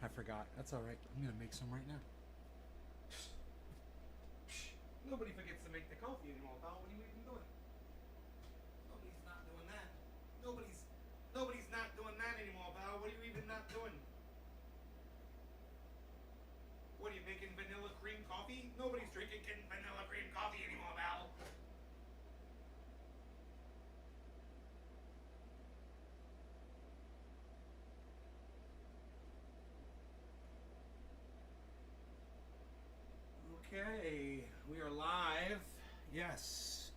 I forgot. That's all right. I'm gonna make some right now. Nobody forgets to make the coffee anymore, pal. What are you even doing? Nobody's not doing that. Nobody's not doing that anymore, pal. What are you even not doing? What are you making vanilla cream coffee? Nobody's drinking vanilla cream coffee anymore, pal. Okay, we are live. Yes.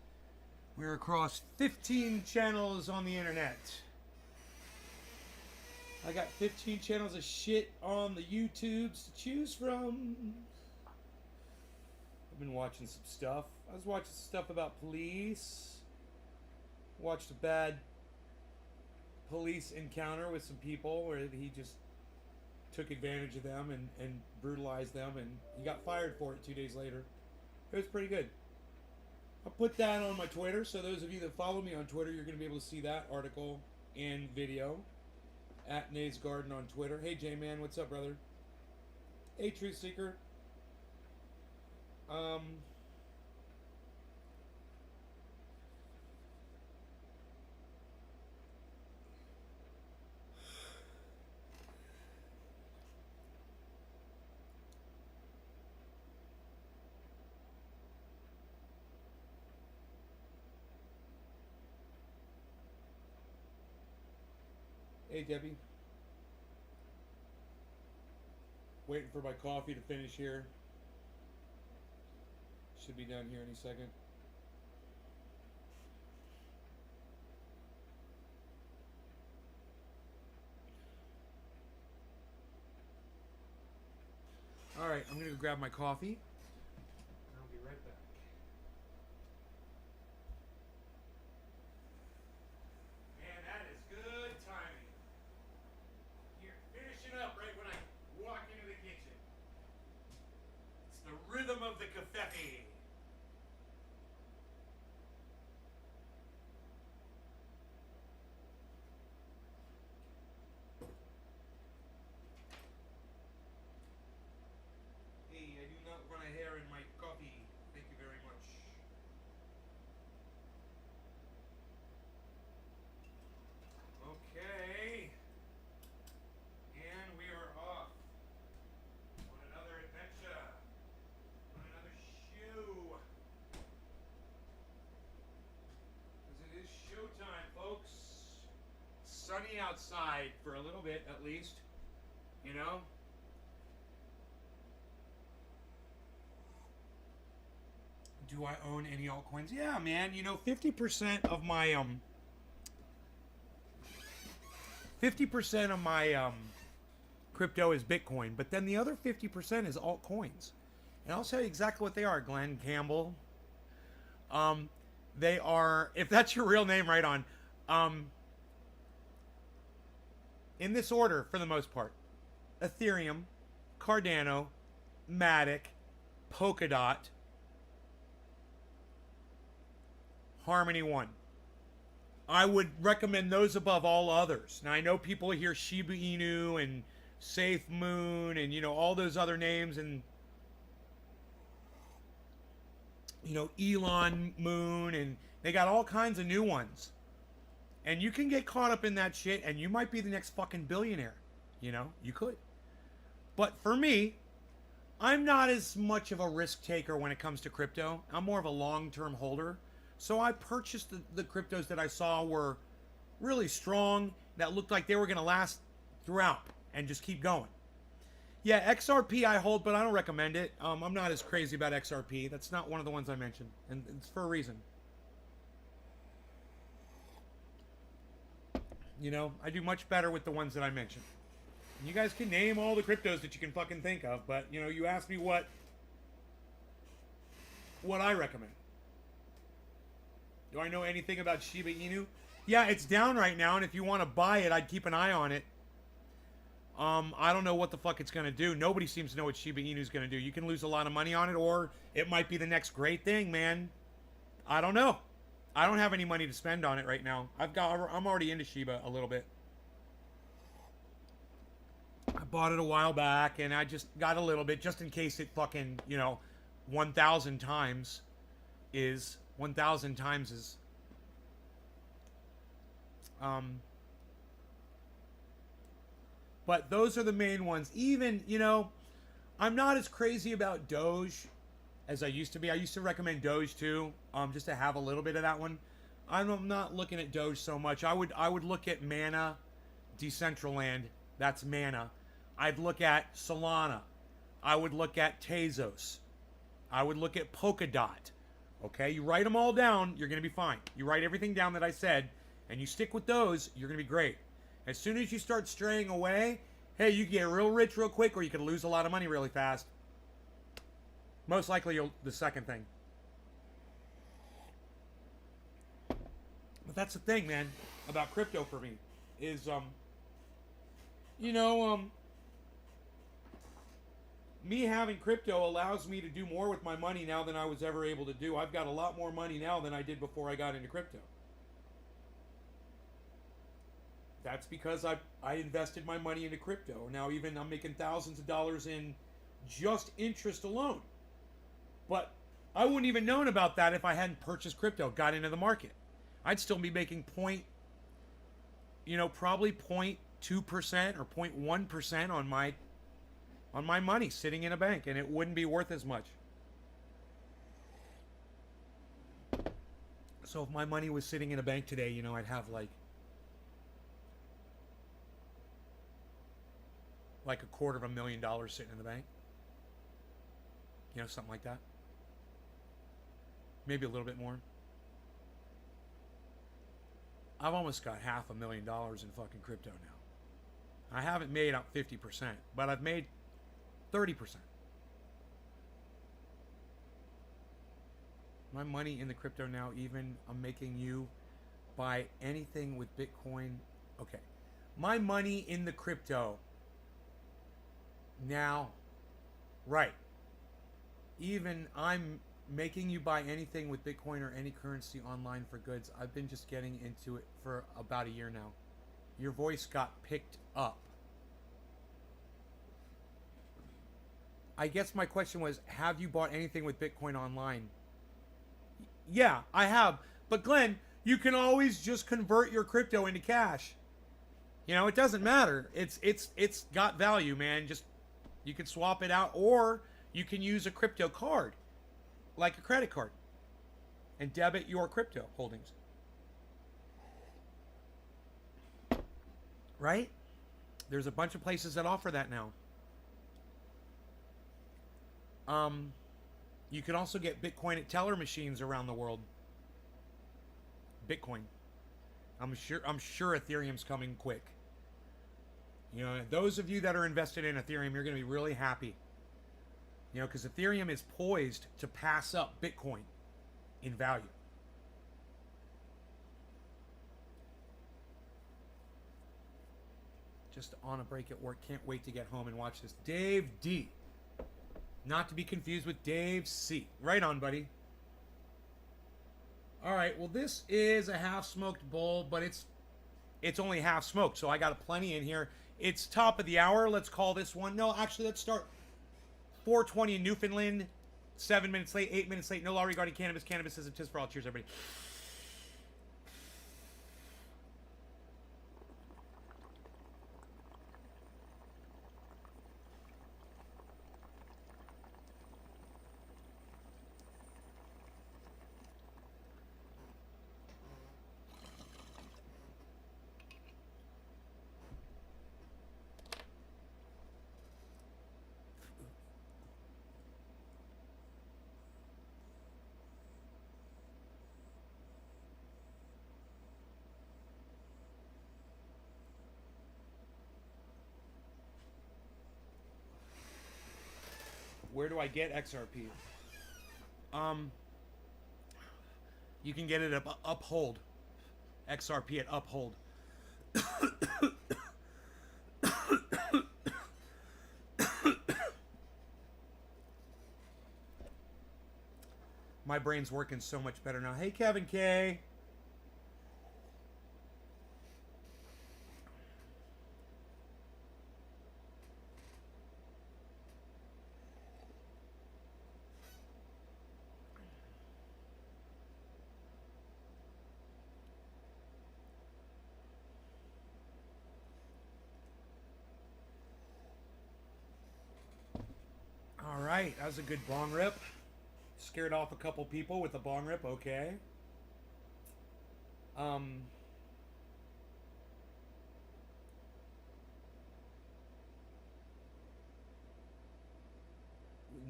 We're across 15 channels on the internet. I got 15 channels of shit on the YouTubes to choose from. I've been watching some stuff. I was watching some stuff about police. Watched a bad police encounter with some people where he just took advantage of them and brutalized them, and he got fired for it 2 days later. It was pretty good. I'll put that on my Twitter, so those of you that follow me on Twitter, you're going to be able to see that article and video at Nays Garden on Twitter. Hey J-Man, what's up, brother? Hey Truth Seeker. Hey Debbie. Waiting for my coffee to finish here. Should be done here any second. Alright, I'm gonna go grab my coffee. I'll be right back. Man, that is good timing. You're finishing up right when I walk into the kitchen. It's the rhythm of the cafe. Hey, I do not want a hair in my coffee. Thank you very much. Okay. And we are off on another adventure. On another shoe. Because it is showtime, folks. Sunny outside for a little bit, at least. You know? Do I own any altcoins? Yeah, man. You know, 50% of my 50% of my crypto is Bitcoin, but then the other 50% is altcoins. And I'll tell you exactly what they are, Glenn Campbell. They are, if that's your real name, right on. In this order, for the most part: Ethereum, Cardano, Matic, Polkadot, Harmony One. I would recommend those above all others. Now I know people hear Shiba Inu and Safe Moon and all those other names, and Elon Moon, and they got all kinds of new ones. And you can get caught up in that shit and you might be the next fucking billionaire. You could. But for me, I'm not as much of a risk taker when it comes to crypto. I'm more of a long-term holder. So I purchased the cryptos that I saw were really strong, that looked like they were going to last throughout and just keep going. Yeah, XRP I hold, but I don't recommend it. I'm not as crazy about XRP. That's not one of the ones I mentioned, and it's for a reason. I do much better with the ones that I mentioned. And you guys can name all the cryptos that you can fucking think of, but, you asked me what I recommend. Do I know anything about Shiba Inu? Yeah, it's down right now, and if you want to buy it, I'd keep an eye on it. I don't know what the fuck it's going to do. Nobody seems to know what Shiba Inu is going to do. You can lose a lot of money on it, or it might be the next great thing, man. I don't know. I don't have any money to spend on it right now. I'm already into Shiba a little bit. bought it a while back, and I just got a little bit just in case it fucking, 1,000 times is 1,000 times is but those are the main ones. Even, I'm not as crazy about Doge as I used to be. I used to recommend Doge too, just to have a little bit of that one. I'm not looking at Doge so much. I would look at Mana, Decentraland. That's Mana. I'd look at Solana. I would look at Tezos. I would look at Polkadot. Okay, you write them all down, you're going to be fine. You write everything down that I said, and you stick with those, you're going to be great. As soon as you start straying away, hey, you can get real rich real quick, or you can lose a lot of money really fast. Most likely, the second thing. But that's the thing, man, about crypto for me, is, me having crypto allows me to do more with my money now than I was ever able to do. I've got a lot more money now than I did before I got into crypto. That's because I invested my money into crypto. Now even I'm making thousands of dollars in just interest alone. But I wouldn't even known about that if I hadn't purchased crypto, got into the market. I'd still be making probably 0.2% or 0.1% on my money sitting in a bank, and it wouldn't be worth as much. So if my money was sitting in a bank today, I'd have like $250,000 sitting in the bank. Something like that. Maybe a little bit more. I've almost got $500,000 in fucking crypto now. I haven't made up 50%, but I've made 30%. My money in the crypto now, even I'm making you buy anything with Bitcoin. Okay. My money in the crypto now, right. Even I'm making you buy anything with Bitcoin or any currency online for goods. I've been just getting into it for about a year now. Your voice got picked up. I guess my question was, have you bought anything with Bitcoin online? Yeah, I have. But Glenn, you can always just convert your crypto into cash. It doesn't matter. It's got value, man. Just you can swap it out, or you can use a crypto card, like a credit card, and debit your crypto holdings. Right? There's a bunch of places that offer that now. You can also get Bitcoin at teller machines around the world. Bitcoin. I'm sure Ethereum's coming quick. Those of you that are invested in Ethereum, you're going to be really happy. Because Ethereum is poised to pass up Bitcoin in value. Just on a break at work. Can't wait to get home and watch this. Dave D. Not to be confused with Dave C. Right on, buddy. All right. Well, this is a half-smoked bowl, but it's only half smoked, so I got plenty in here. It's top of the hour. Let's call this one. No, actually, let's start 4:20 in Newfoundland. 7 minutes late, 8 minutes late. No law regarding cannabis. Cannabis is a tis for all. Cheers, everybody. Where do I get XRP? You can get it at Uphold. XRP at Uphold. My brain's working so much better now. Hey, Kevin K. right, that was a good bong rip. Scared off a couple people with a bong rip. Okay. Um.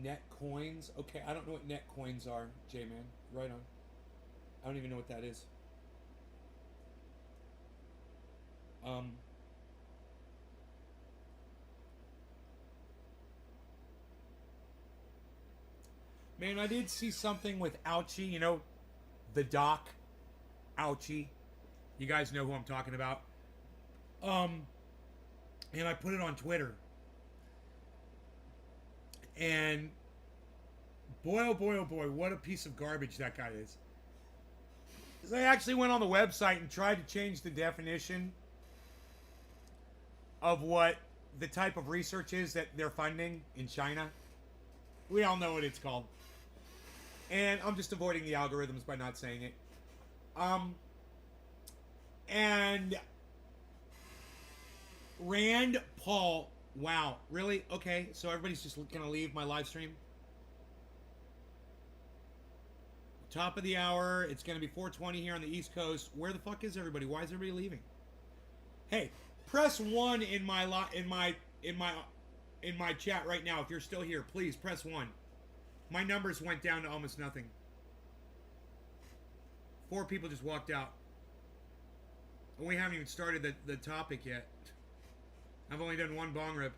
Net coins. Okay, I don't know what net coins are, J-Man. Right on. I don't even know what that is. Um. Man, I did see something with Ouchie. You know, the doc, Ouchie. You guys know who I'm talking about. Um. And I put it on Twitter. And boy, oh boy, what a piece of garbage that guy is. Because I actually went on the website and tried to change the definition of what the type of research is that they're funding in China. We all know what it's called. And I'm just avoiding the algorithms by not saying it. And Rand Paul. Wow, really? Okay, so everybody's just gonna leave my live stream. Top of the hour. It's gonna be 4:20 here on the East Coast. Where the fuck is everybody? Why is everybody leaving? Hey, press 1 in my chat right now if you're still here. Please press 1. My numbers went down to almost nothing. 4 people just walked out. And we haven't even started the topic yet. I've only done 1 bong rip.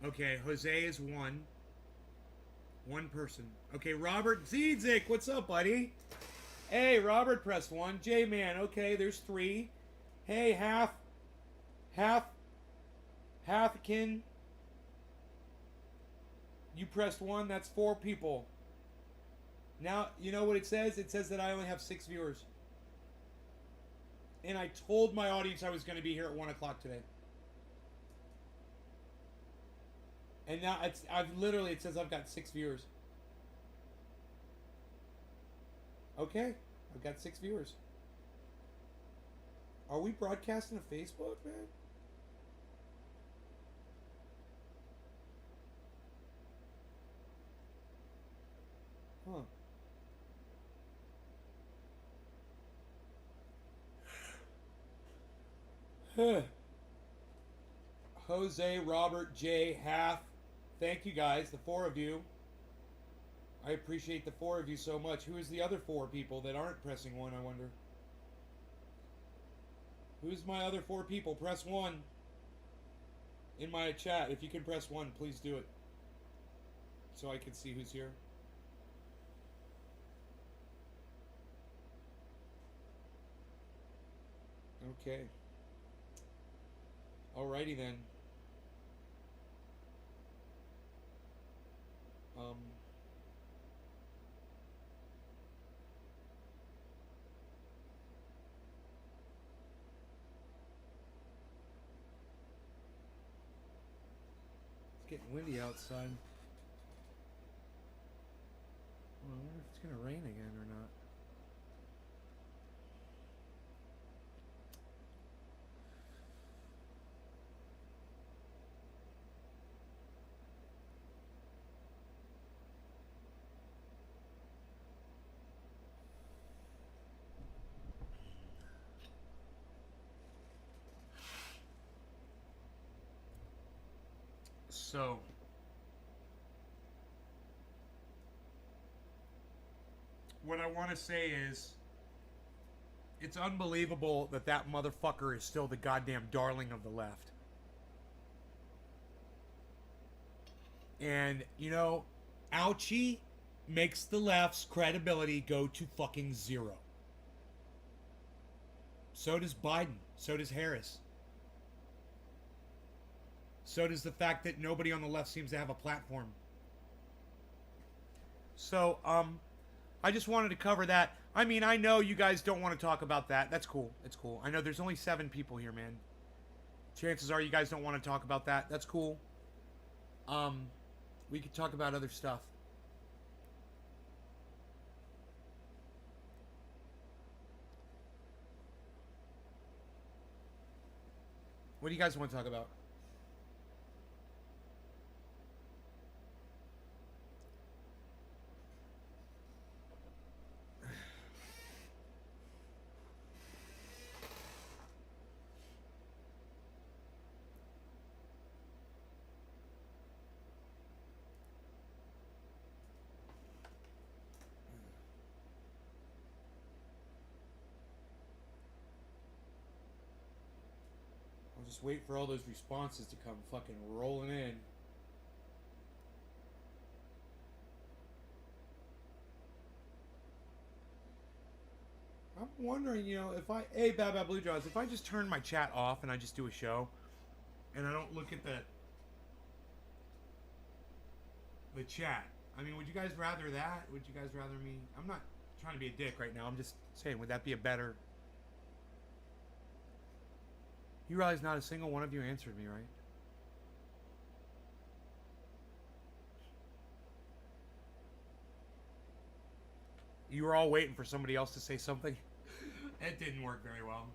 Okay, Jose is 1. 1 person. Okay, Robert Ziedzik, what's up, buddy? Hey, Robert pressed 1. J-Man, okay, there's 3. Hey, Halfkin. You pressed 1, that's 4 people. Now, you know what it says? It says that I only have 6 viewers. And I told my audience I was going to be here at 1 o'clock today. And now it says I've got 6 viewers. Okay, I've got 6 viewers. Are we broadcasting to Facebook, man? Huh. Jose, Robert, Jay, Half. Thank you guys, the 4 of you. I appreciate the 4 of you so much. Who is the other 4 people that aren't pressing 1, I wonder? Who's my other 4 people? Press 1 in my chat. If you can press 1, please do it. So I can see who's here. Okay. Alrighty then. It's getting windy outside. Well, I wonder if it's gonna rain again or not. So, what I want to say is, it's unbelievable that that motherfucker is still the goddamn darling of the left. And, you know, Ouchie makes the left's credibility go to fucking 0. So does Biden. So does Harris. So does the fact that nobody on the left seems to have a platform. So, I just wanted to cover that. I mean, I know you guys don't want to talk about that. That's cool. It's cool. I know there's only 7 people here, man. Chances are you guys don't want to talk about that. That's cool. We could talk about other stuff. What do you guys want to talk about? Just wait for all those responses to come fucking rolling in. I'm wondering, if hey, Bad Bad Blue Jaws, if I just turn my chat off and I just do a show, and I don't look at the chat. I mean, would you guys rather that? Would you guys rather me? I'm not trying to be a dick right now. I'm just saying, would that be a better? You realize not a single one of you answered me, right? You were all waiting for somebody else to say something. It didn't work very well.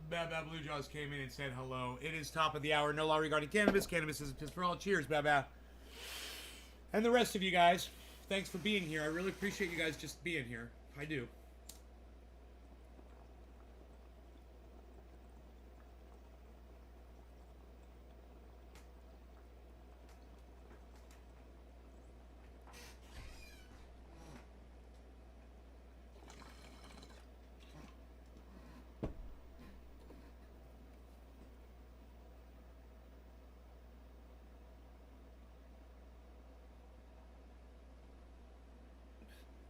Bad Bad Blue Jaws came in and said hello. It is top of the hour. No law regarding cannabis. Cannabis is a piss for all. Cheers, Bad Bad. And the rest of you guys, thanks for being here. I really appreciate you guys just being here. I do.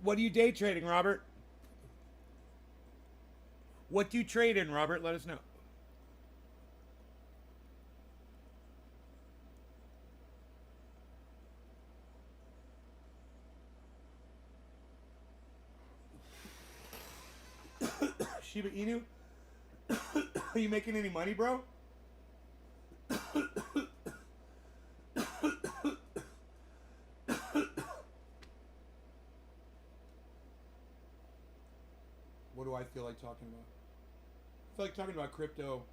What are you day trading, Robert? What do you trade in, Robert? Let us know. Shiba Inu? Are you making any money, bro? What do I feel like talking about? I feel like talking about crypto.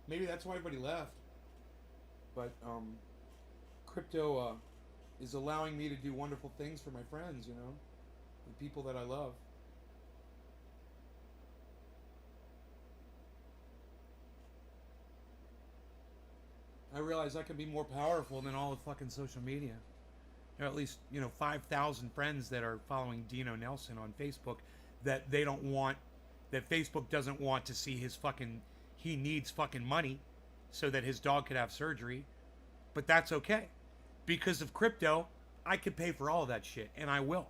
Maybe that's why everybody left. But crypto is allowing me to do wonderful things for my friends, the people that I love. I realize I can be more powerful than all of fucking social media. There are at least, 5,000 friends that are following Dino Nelson on Facebook that they don't want, that Facebook doesn't want to see he needs fucking money so that his dog could have surgery. But that's okay. Because of crypto, I could pay for all of that shit, and I will.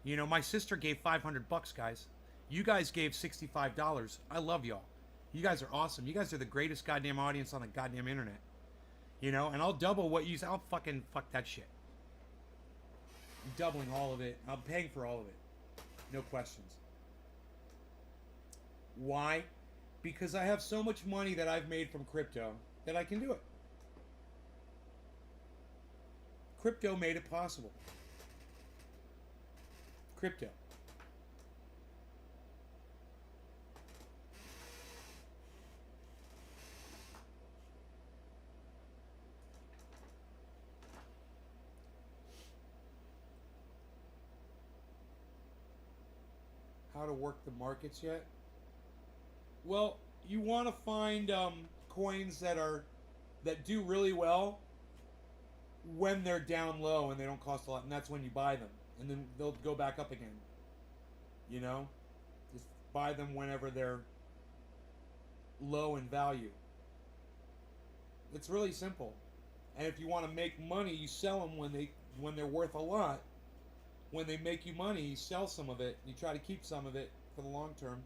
My sister gave $500, guys. You guys gave $65. I love y'all. You guys are awesome. You guys are the greatest goddamn audience on the goddamn internet. And I'll double what you... I'll fucking fuck that shit. I'm doubling all of it. I'm paying for all of it. No questions. Why? Because I have so much money that I've made from crypto that I can do it. Crypto made it possible. Crypto. How to work the markets yet? Well, you want to find coins that do really well when they're down low and they don't cost a lot, and that's when you buy them, and then they'll go back up again. Just buy them whenever they're low in value. It's really simple. And if you want to make money, you sell them when they're worth a lot. When they make you money, you sell some of it. You try to keep some of it for the long term.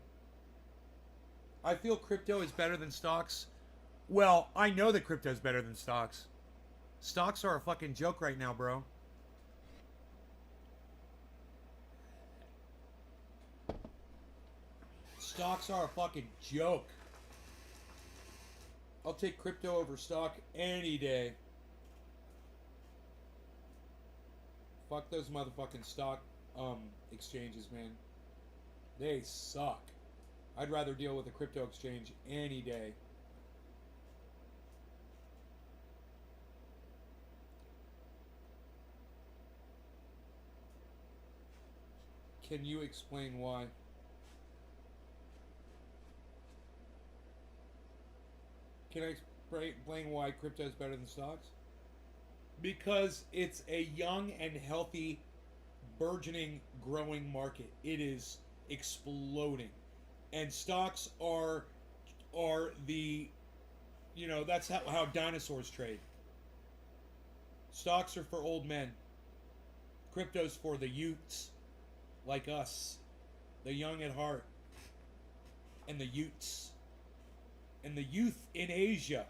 I feel crypto is better than stocks. Well, I know that crypto is better than stocks. Stocks are a fucking joke right now, bro. Stocks are a fucking joke. I'll take crypto over stock any day. Fuck those motherfucking stock exchanges, man. They suck. I'd rather deal with a crypto exchange any day. Can you explain why? Can I explain why crypto is better than stocks? Because it's a young and healthy, burgeoning, growing market. It is exploding. And stocks are are the, that's how dinosaurs trade. Stocks are for old men. Crypto's for the youths like us, the young at heart, and the youths, and the youth in Asia.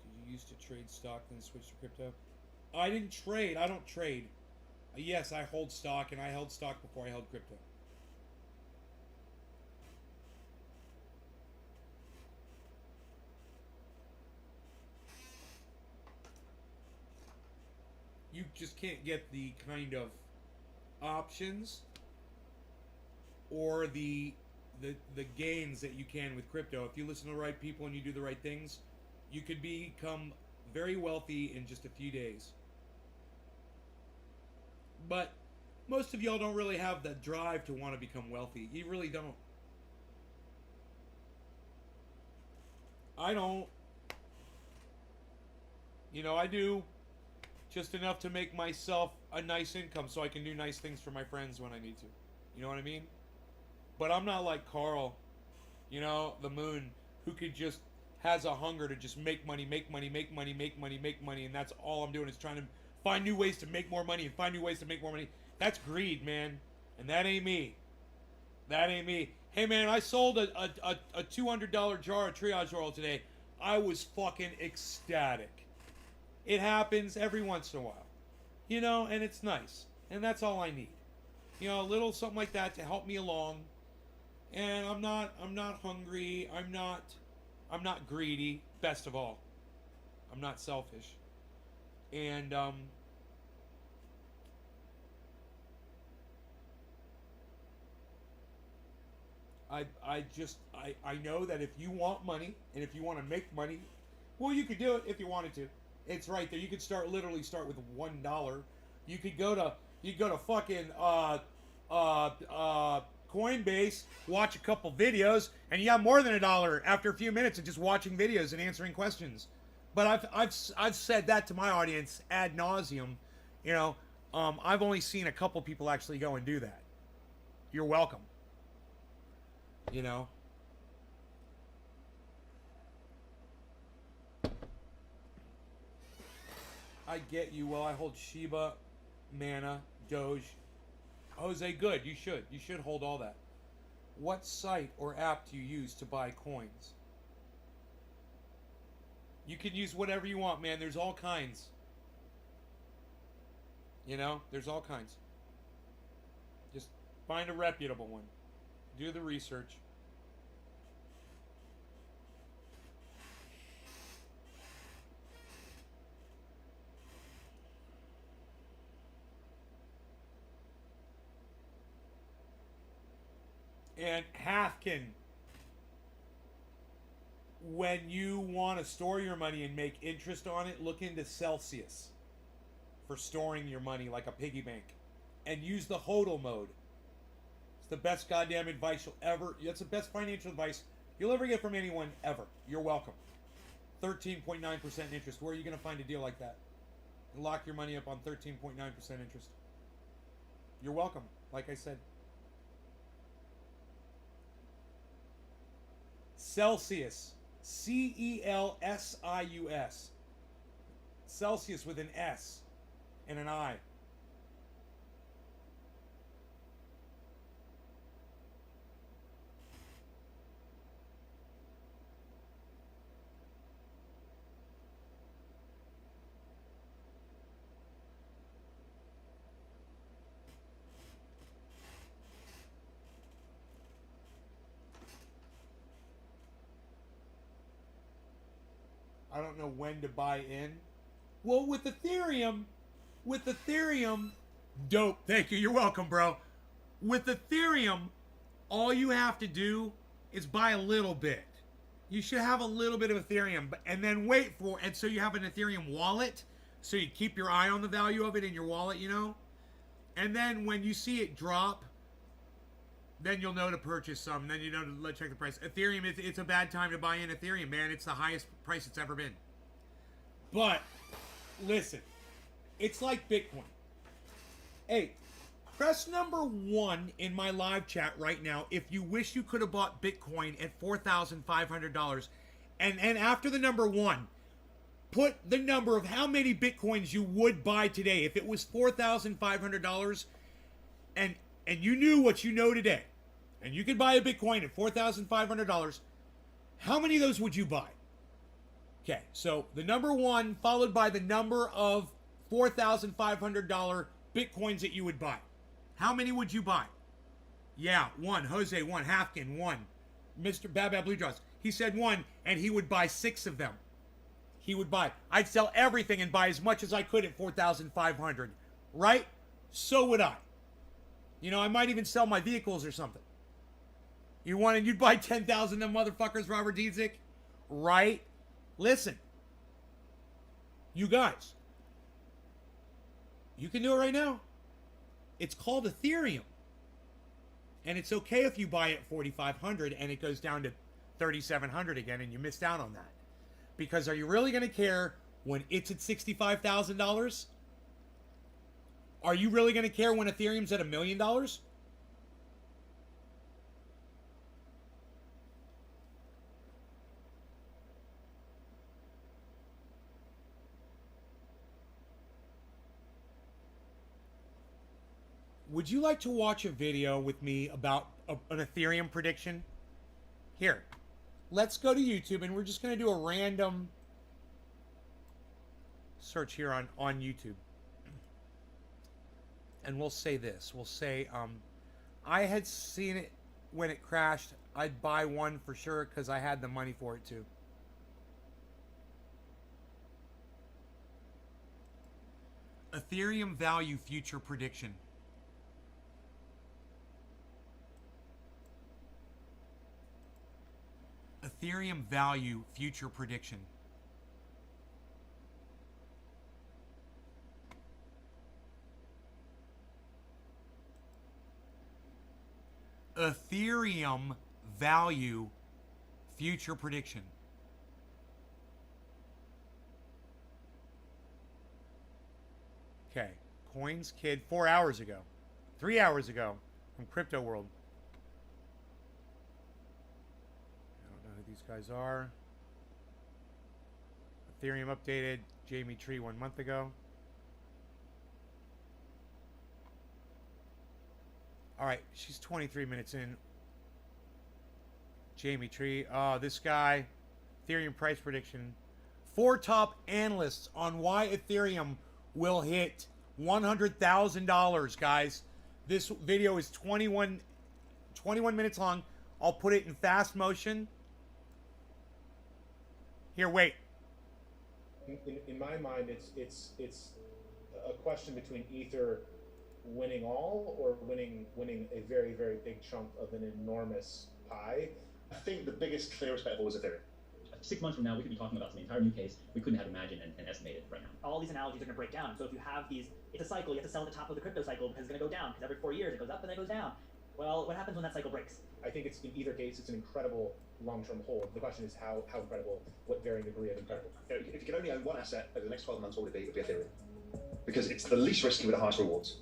Did you used to trade stock then switch to crypto? I didn't trade. I don't trade. Yes, I hold stock, and I held stock before I held crypto. You just can't get the kind of options or the gains that you can with crypto. If you listen to the right people and you do the right things, you could become very wealthy in just a few days. But most of y'all don't really have the drive to want to become wealthy. You really don't. I don't. I do just enough to make myself a nice income so I can do nice things for my friends when I need to. You know what I mean? But I'm not like Carl, the moon, who has a hunger to just make money, and that's all I'm doing is trying to find new ways to make more money and find new ways to make more money. That's greed, man. And that ain't me. That ain't me. Hey, man, I sold a $200 jar of triage oil today. I was fucking ecstatic. It happens every once in a while. And it's nice. And that's all I need. A little something like that to help me along. And I'm not hungry. I'm not greedy, best of all. I'm not selfish. And I know that if you want money and if you want to make money, well, you could do it if you wanted to. It's right there. You could literally start with $1. You could go to fucking Coinbase, watch a couple videos, and you have more than $1 after a few minutes of just watching videos and answering questions. But I've said that to my audience ad nauseum. I've only seen a couple people actually go and do that. You're welcome. I get you. Well, I hold Shiba, Mana, Doge. Jose, good. You should hold all that. What site or app do you use to buy coins? You can use whatever you want, man. There's all kinds. There's all kinds. Just find a reputable one. Do the research. And Hathkin, when you want to store your money and make interest on it, look into Celsius for storing your money like a piggy bank. And use the HODL mode. It's the best goddamn advice you'll ever... That's the best financial advice you'll ever get from anyone, ever. You're welcome. 13.9% interest. Where are you going to find a deal like that? And lock your money up on 13.9% interest. You're welcome, like I said. Celsius. Celsius. Celsius with an S and an I. I don't know when to buy in. Well, with Ethereum, dope. Thank you. You're welcome, bro. With Ethereum, all you have to do is buy a little bit. You should have a little bit of Ethereum, and then wait for, and so you have an Ethereum wallet, so you keep your eye on the value of it in your wallet, And then when you see it drop, then you'll know to purchase some. Then you know to check the price. Ethereum, it's a bad time to buy in Ethereum, man. It's the highest price it's ever been. But, listen. It's like Bitcoin. Hey, Press number 1 in my live chat right now if you wish you could have bought Bitcoin at $4,500. And after the number 1, put the number of how many Bitcoins you would buy today if it was $4,500 and you knew what you know today. And you could buy a Bitcoin at $4,500. How many of those would you buy? Okay, so the number 1 followed by the number of $4,500 Bitcoins that you would buy. How many would you buy? Yeah, 1. Jose, 1. Hafkin, 1. Mr. Bab Blue Jaws. He said 1, and he would buy 6 of them. He would buy. I'd sell everything and buy as much as I could at $4,500. Right? So would I. You know, I might even sell my vehicles or something. You'd buy 10,000 of them motherfuckers, Robert Dietzick? Right? Listen. You guys. You can do it right now. It's called Ethereum. And it's okay if you buy it at $4,500 and it goes down to $3,700 again and you missed out on that. Because are you really going to care when it's at $65,000? Are you really going to care when Ethereum's at $1 million? Would you like to watch a video with me about an Ethereum prediction? Here, let's go to YouTube and we're just going to do a random search here on YouTube. And we'll say this. We'll say, I had seen it when it crashed. I'd buy one for sure because I had the money for it too. Ethereum value future prediction. Ethereum value future prediction. Ethereum value future prediction. Okay, Coins Kid 4 hours ago. 3 hours ago from Crypto World. These guys are. Ethereum updated. Jamie Tree 1 month ago. Alright, she's 23 minutes in. Jamie Tree. Oh, this guy. Ethereum price prediction. 4 top analysts on why Ethereum will hit $100,000, guys. This video is 21 minutes long. I'll put it in fast motion. Here, wait. In my mind, it's a question between either winning all or winning a very, very big chunk of an enormous pie. I think the biggest, clearest bet of all is Ethereum. 6 months from now, we could be talking about some entire new case we couldn't have imagined and estimated right now. All these analogies are going to break down. So if you have these, it's a cycle. You have to sell at the top of the crypto cycle because it's going to go down. Because every 4 years it goes up and then it goes down. Well, what happens when that cycle breaks? I think it's in either case, it's an incredible long-term hold. The question is how incredible, what varying degree of incredible. If you could only own one asset over the next 12 months, what would it be? It would be Ethereum. Because it's the least risky with the highest rewards.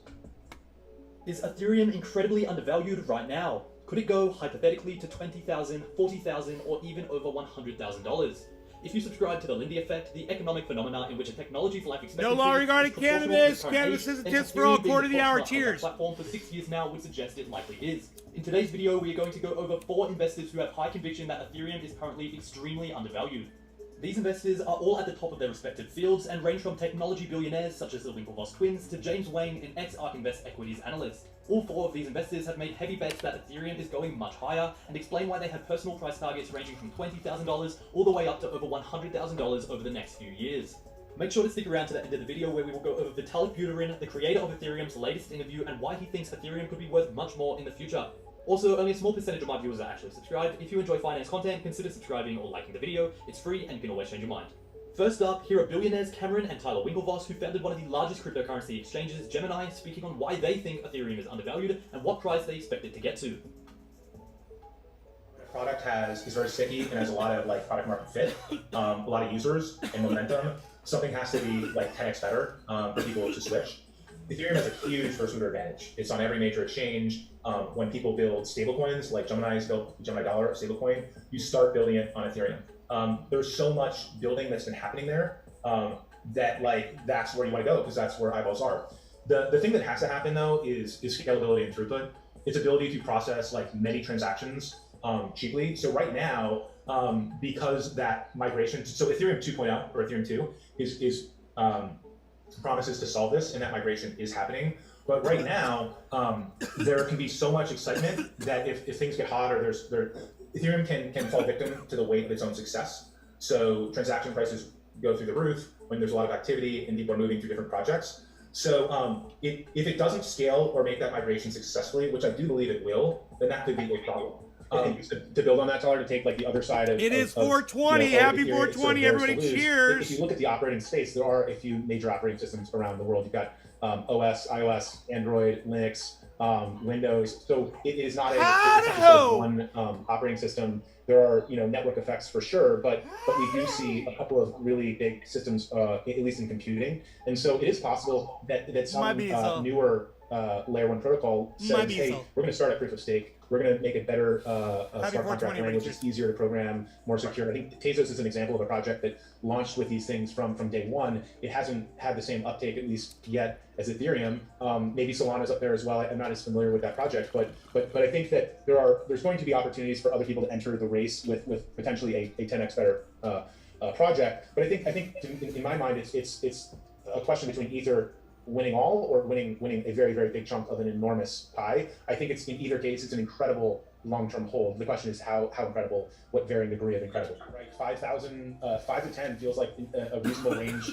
Is Ethereum incredibly undervalued right now? Could it go hypothetically to $20,000, $40,000, or even over $100,000? If you subscribe to the Lindy effect, the economic phenomena in which a technology's life expectancy No law regarding is proportional cannabis. to its current Cannabis age, is a then test for all. Ethereum being Quarter of the hour. forefront of Cheers. that platform for 6 years now would suggest it likely is. In today's video, we are going to go over 4 investors who have high conviction that Ethereum is currently extremely undervalued. These investors are all at the top of their respective fields and range from technology billionaires such as the Winklevoss twins to James Wang, an ex-ARK Invest equities analyst. All 4 of these investors have made heavy bets that Ethereum is going much higher and explain why they have personal price targets ranging from $20,000 all the way up to over $100,000 over the next few years. Make sure to stick around to the end of the video where we will go over Vitalik Buterin, the creator of Ethereum's latest interview, and why he thinks Ethereum could be worth much more in the future. Also, only a small percentage of my viewers are actually subscribed. If you enjoy finance content, consider subscribing or liking the video. It's free and you can always change your mind. First up, here are billionaires Cameron and Tyler Winklevoss, who founded one of the largest cryptocurrency exchanges, Gemini, speaking on why they think Ethereum is undervalued and what price they expect it to get to. The product is very sticky and has a lot of product market fit, a lot of users and momentum. Something has to be 10x better for people to switch. Ethereum has a huge first mover advantage. It's on every major exchange. When people build stablecoins, like Gemini's built Gemini Dollar, a stablecoin, you start building it on Ethereum. There's so much building that's been happening there that that's where you want to go because that's where eyeballs are. The thing that has to happen though is scalability and throughput. Its ability to process like many transactions cheaply. So right now, because that migration, so Ethereum 2.0 or Ethereum 2 is promises to solve this, and that migration is happening. But right now, there can be so much excitement that if things get hot or Ethereum can fall victim to the weight of its own success. So transaction prices go through the roof when there's a lot of activity and people are moving through different projects. So if it doesn't scale or make that migration successfully, which I do believe it will, then that could be a problem. To build on that, Tyler, to take like the other side of It is 420. Happy 420, everybody! Cheers. If you look at the operating space, there are a few major operating systems around the world. You've got OS, iOS, Android, Linux, Windows. So it is not it's not just one operating system. There are network effects for sure, but we do see a couple of really big systems, at least in computing. And so it is possible that some newer layer 1 protocol says, hey, we're going to start at proof of stake. We're going to make it better smart contract language. It's easier to program, more secure. I think Tezos is an example of a project that launched with these things from day one. It hasn't had the same uptake, at least yet, as Ethereum. Maybe Solana's up there as well. I'm not as familiar with that project, but I think that there's going to be opportunities for other people to enter the race with potentially a 10x better project. But I think in my mind, it's a question between either winning all or winning a very, very big chunk of an enormous pie. I think it's in either case, it's an incredible long-term hold. The question is how incredible, what varying degree of incredible. Right, 5,000, 5 to 10 feels like a reasonable range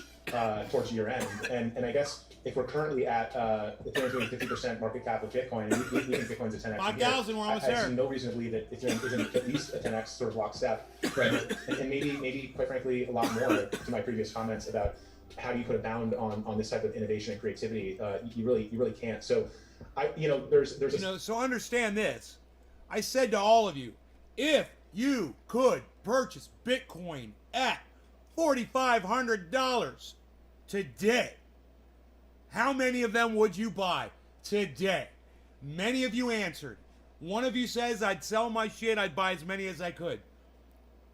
towards year end. And I guess if we're currently at Ethereum doing 50% market cap of Bitcoin, and we think Bitcoin's a 10x. 5,000, we're almost there. I see no reason to believe that Ethereum isn't at least a 10x sort of lockstep. Right. And maybe quite frankly a lot more to my previous comments about how do you put a bound on this type of innovation and creativity? You really can't. So, so understand this. I said to all of you, if you could purchase Bitcoin at $4,500 today, how many of them would you buy today? Many of you answered. One of you says, I'd sell my shit, I'd buy as many as I could.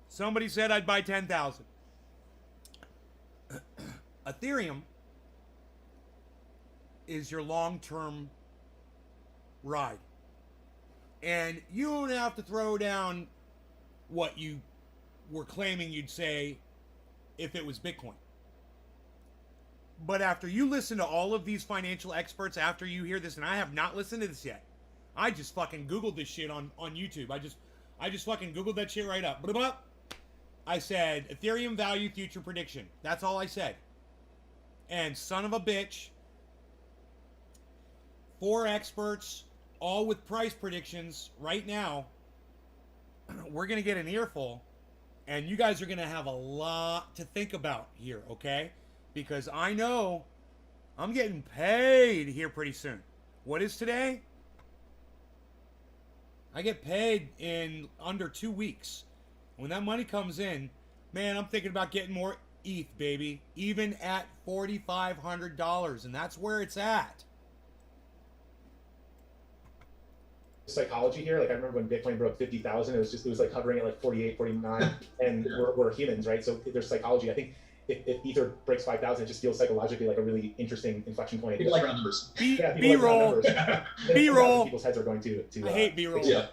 Somebody said I'd buy 10,000. Ethereum is your long-term ride. And you don't have to throw down what you were claiming you'd say if it was Bitcoin. But after you listen to all of these financial experts, after you hear this, and I have not listened to this yet. I just fucking Googled this shit on YouTube. I just fucking Googled that shit right up. I said, Ethereum value future prediction. That's all I said. And son of a bitch, 4 experts, all with price predictions right now. We're going to get an earful, and you guys are going to have a lot to think about here, okay? Because I know I'm getting paid here pretty soon. What is today? I get paid in under 2 weeks. When that money comes in, man, I'm thinking about getting more ETH, baby, even at $4,500, and that's where it's at. Psychology here, like I remember when Bitcoin broke 50,000, it was like hovering at like 48, 49, and we're humans, right? So there's psychology. I think if Ether breaks 5,000, it just feels psychologically like a really interesting inflection point. People like round numbers. B-roll. B-roll. People's heads are going to I hate B-roll. Yeah.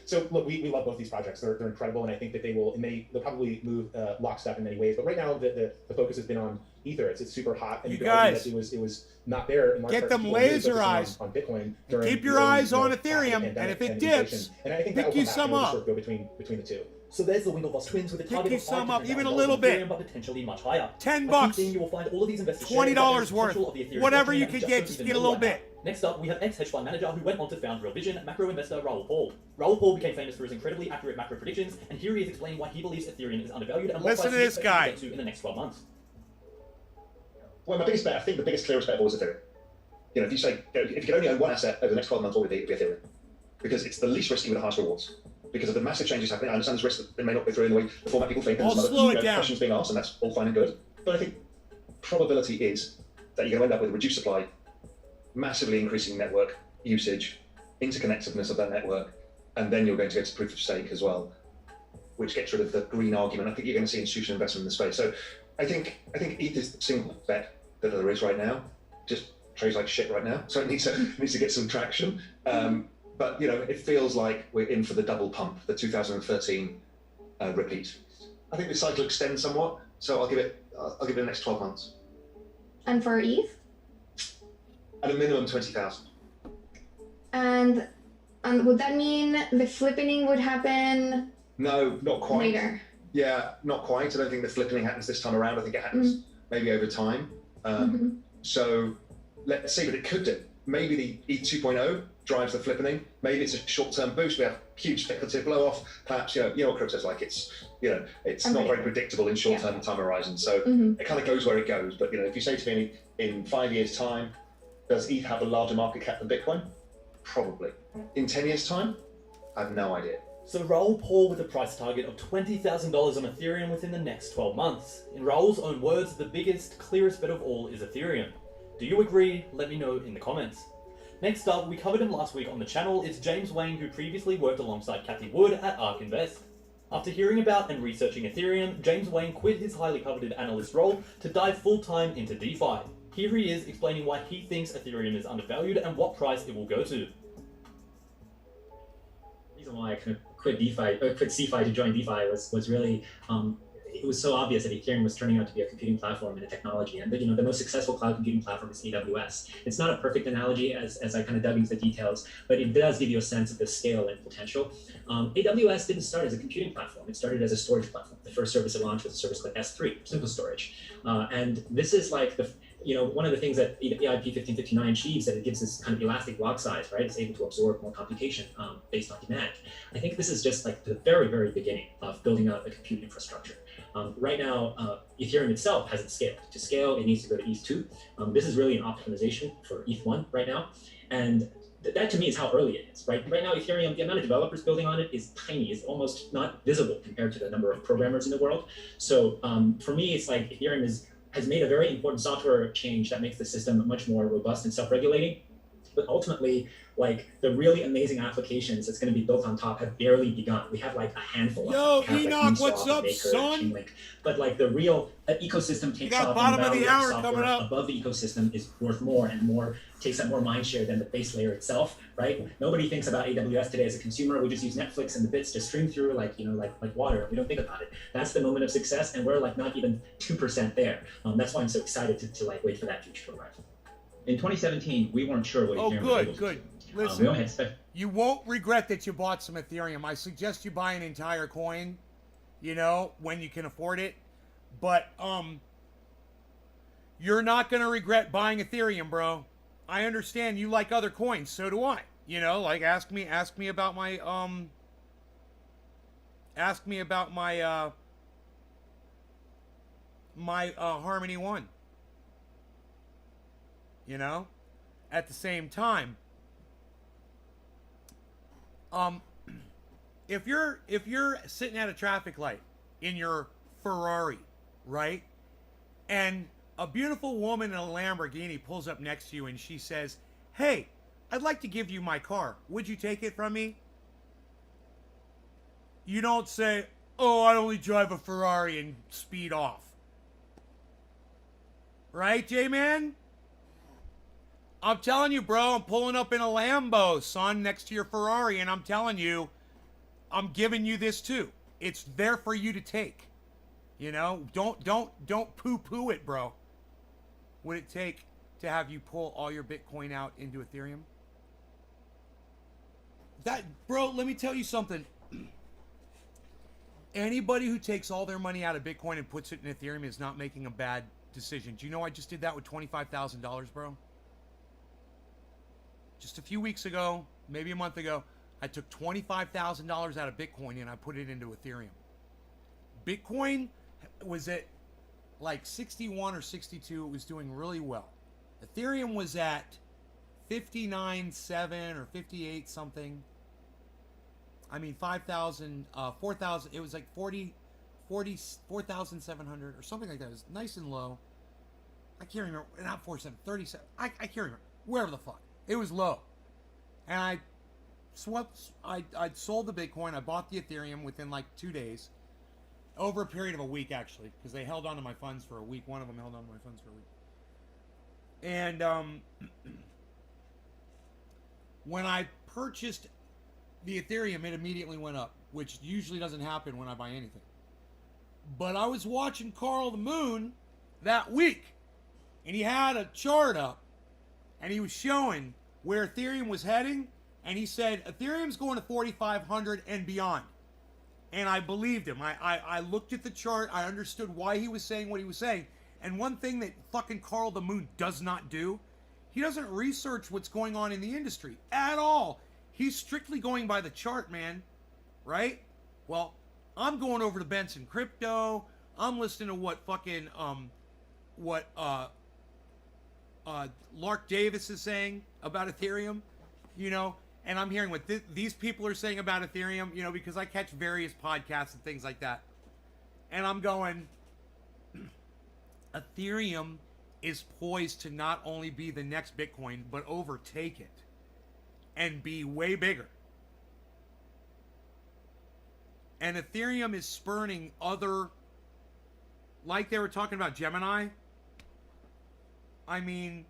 So look, we love both these projects. They're incredible, and I think that they'll probably move lockstep in many ways. But right now, the focus has been on Ether. It's super hot, and you could argue guys, that it was not there. In large get part them because people laser really eyes on Bitcoin. Keep your eyes on Ethereum, and if it dips, and I think pick you some up. Sort of go between the two. So there's the Winklevoss twins with a target you of some up, even a $5,000 little bit. Ethereum, but potentially much higher. $10, A key thing you will find all of these investors share is that $20 there is worth. potential of the Ethereum Whatever blockchain you that can we get, don't just even get a know little right bit. now. Next up, we have ex-hedge fund manager who went on to found Real Vision, macro investor Raoul Paul. Raoul Paul became famous for his incredibly accurate macro predictions, and here he is explaining why he believes Ethereum is undervalued and what Listen price to he this expects guy. to get to in the next 12 months. Well, I think the biggest clearest bet of all is Ethereum. If you say, if you can only own one asset over the next 12 months, what would it be? Ethereum. Because it's the least risky with the highest rewards. Because of the massive changes happening, I understand there's risks that they may not go through in the way the format people think, and I'll there's slow other it down. questions being asked, and that's all fine and good. But I think probability is that you're going to end up with a reduced supply massively increasing network usage, interconnectedness of that network, and then you're going to get to proof of stake as well, which gets rid of the green argument. I think you're going to see institutional investment in the space. So I think ETH is the single bet that there is right now. Just trades like shit right now, so it needs to get some traction. But it feels like we're in for the double pump, the 2013 repeat. I think the cycle extends somewhat, so I'll give it the next 12 months. And for ETH? At a minimum 20,000. And would that mean the flippening would happen? No, not quite. Later. Yeah, not quite. I don't think the flippening happens this time around. I think it happens maybe over time. So let's see, but it could do. Maybe the ETH 2.0 drives the flippening. Maybe it's a short-term boost. We have huge speculative blow-off. Perhaps what crypto's like. It's not very predictable in short-term time horizons. So it kind of goes where it goes. But if you say to me in 5 years' time, does ETH have a larger market cap than Bitcoin? Probably. In 10 years' time, I have no idea. So Raul Paul with a price target of $20,000 on Ethereum within the next 12 months. In Raul's own words, the biggest, clearest bet of all is Ethereum. Do you agree? Let me know in the comments. Next up, we covered him last week on the channel. It's James Wang, who previously worked alongside Cathie Wood at ARK Invest. After hearing about and researching Ethereum, James Wang quit his highly coveted analyst role to dive full-time into DeFi. Here he is explaining why he thinks Ethereum is undervalued and what price it will go to. The reason why I kind of quit CeFi to join DeFi was really it was so obvious that Ethereum was turning out to be a computing platform and a technology, and the most successful cloud computing platform is AWS. It's not a perfect analogy as I kind of dug into the details, but it does give you a sense of the scale and potential. AWS didn't start as a computing platform; it started as a storage platform. The first service it launched was a service called S3, simple storage, and this is like the one of the things that EIP 1559 achieves, that it gives this kind of elastic block size, right? It's able to absorb more computation based on demand. I think this is just like the very, very beginning of building out a compute infrastructure. Right now, Ethereum itself hasn't scaled. To scale, it needs to go to ETH2. This is really an optimization for ETH1 right now. And that to me is how early it is, right? Right now, Ethereum, the amount of developers building on it is tiny. It's almost not visible compared to the number of programmers in the world. So for me, it's like Ethereum has made a very important software change that makes the system much more robust and self-regulating. But ultimately, like the really amazing applications that's going to be built on top have barely begun. We have like a handful. Yo, of Enoch, what's up, son? Chainlink. But like the real ecosystem takes got off. bottom and of the value hour software coming up. above the ecosystem is worth more and more, takes up more mind share than the base layer itself, right? Nobody thinks about AWS today as a consumer. We just use Netflix and the bits to stream through like water. We don't think about it. That's the moment of success, and we're like not even 2% there. That's why I'm so excited to like wait for that future to arrive. In 2017, we weren't sure what Ethereum was able to do. Listen, we only had you won't regret that you bought some Ethereum. I suggest you buy an entire coin, when you can afford it. But you're not going to regret buying Ethereum, bro. I understand you like other coins, so do I. Like ask me about my Harmony 1. At the same time, if you're sitting at a traffic light in your Ferrari, right, and a beautiful woman in a Lamborghini pulls up next to you and she says, "Hey, I'd like to give you my car. Would you take it from me?" You don't say, "Oh, I only drive a Ferrari," and speed off. Right, J-Man? I'm telling you, bro, I'm pulling up in a Lambo, son, next to your Ferrari, and I'm telling you, I'm giving you this too. It's there for you to take. Don't poo-poo it, bro. Would it take to have you pull all your Bitcoin out into Ethereum? Bro, let me tell you something. Anybody who takes all their money out of Bitcoin and puts it in Ethereum is not making a bad decision. Do you know I just did that with $25,000, bro? Just a few weeks ago, maybe a month ago, I took $25,000 out of Bitcoin and I put it into Ethereum. Bitcoin was at like 61 or 62. It was doing really well. Ethereum was at 59.7 or 58 something. I mean 5,000, 4,000. It was like 4,700 or something like that. It was nice and low. I can't remember. Not 47, 37. I can't remember. wherever the fuck. It was low. And I sold the Bitcoin. I bought the Ethereum within like 2 days. Over a period of a week, actually. Because they held on to my funds for a week. One of them held on to my funds for a week. And when I purchased the Ethereum, it immediately went up. Which usually doesn't happen when I buy anything. But I was watching Carl the Moon that week. And he had a chart up. And he was showing where Ethereum was heading. And he said, Ethereum's going to 4,500 and beyond. And I believed him. I looked at the chart. I understood why he was saying what he was saying. And one thing that fucking Carl the Moon does not do, he doesn't research what's going on in the industry at all. He's strictly going by the chart, man. Right? Well, I'm going over to Benson Crypto. I'm listening to what fucking, Lark Davis is saying about Ethereum, you know, and I'm hearing what these people are saying about Ethereum, you know, because I catch various podcasts and things like that. And I'm going, Ethereum is poised to not only be the next Bitcoin, but overtake it and be way bigger. And Ethereum is spurning other, like they were talking about Gemini. I mean,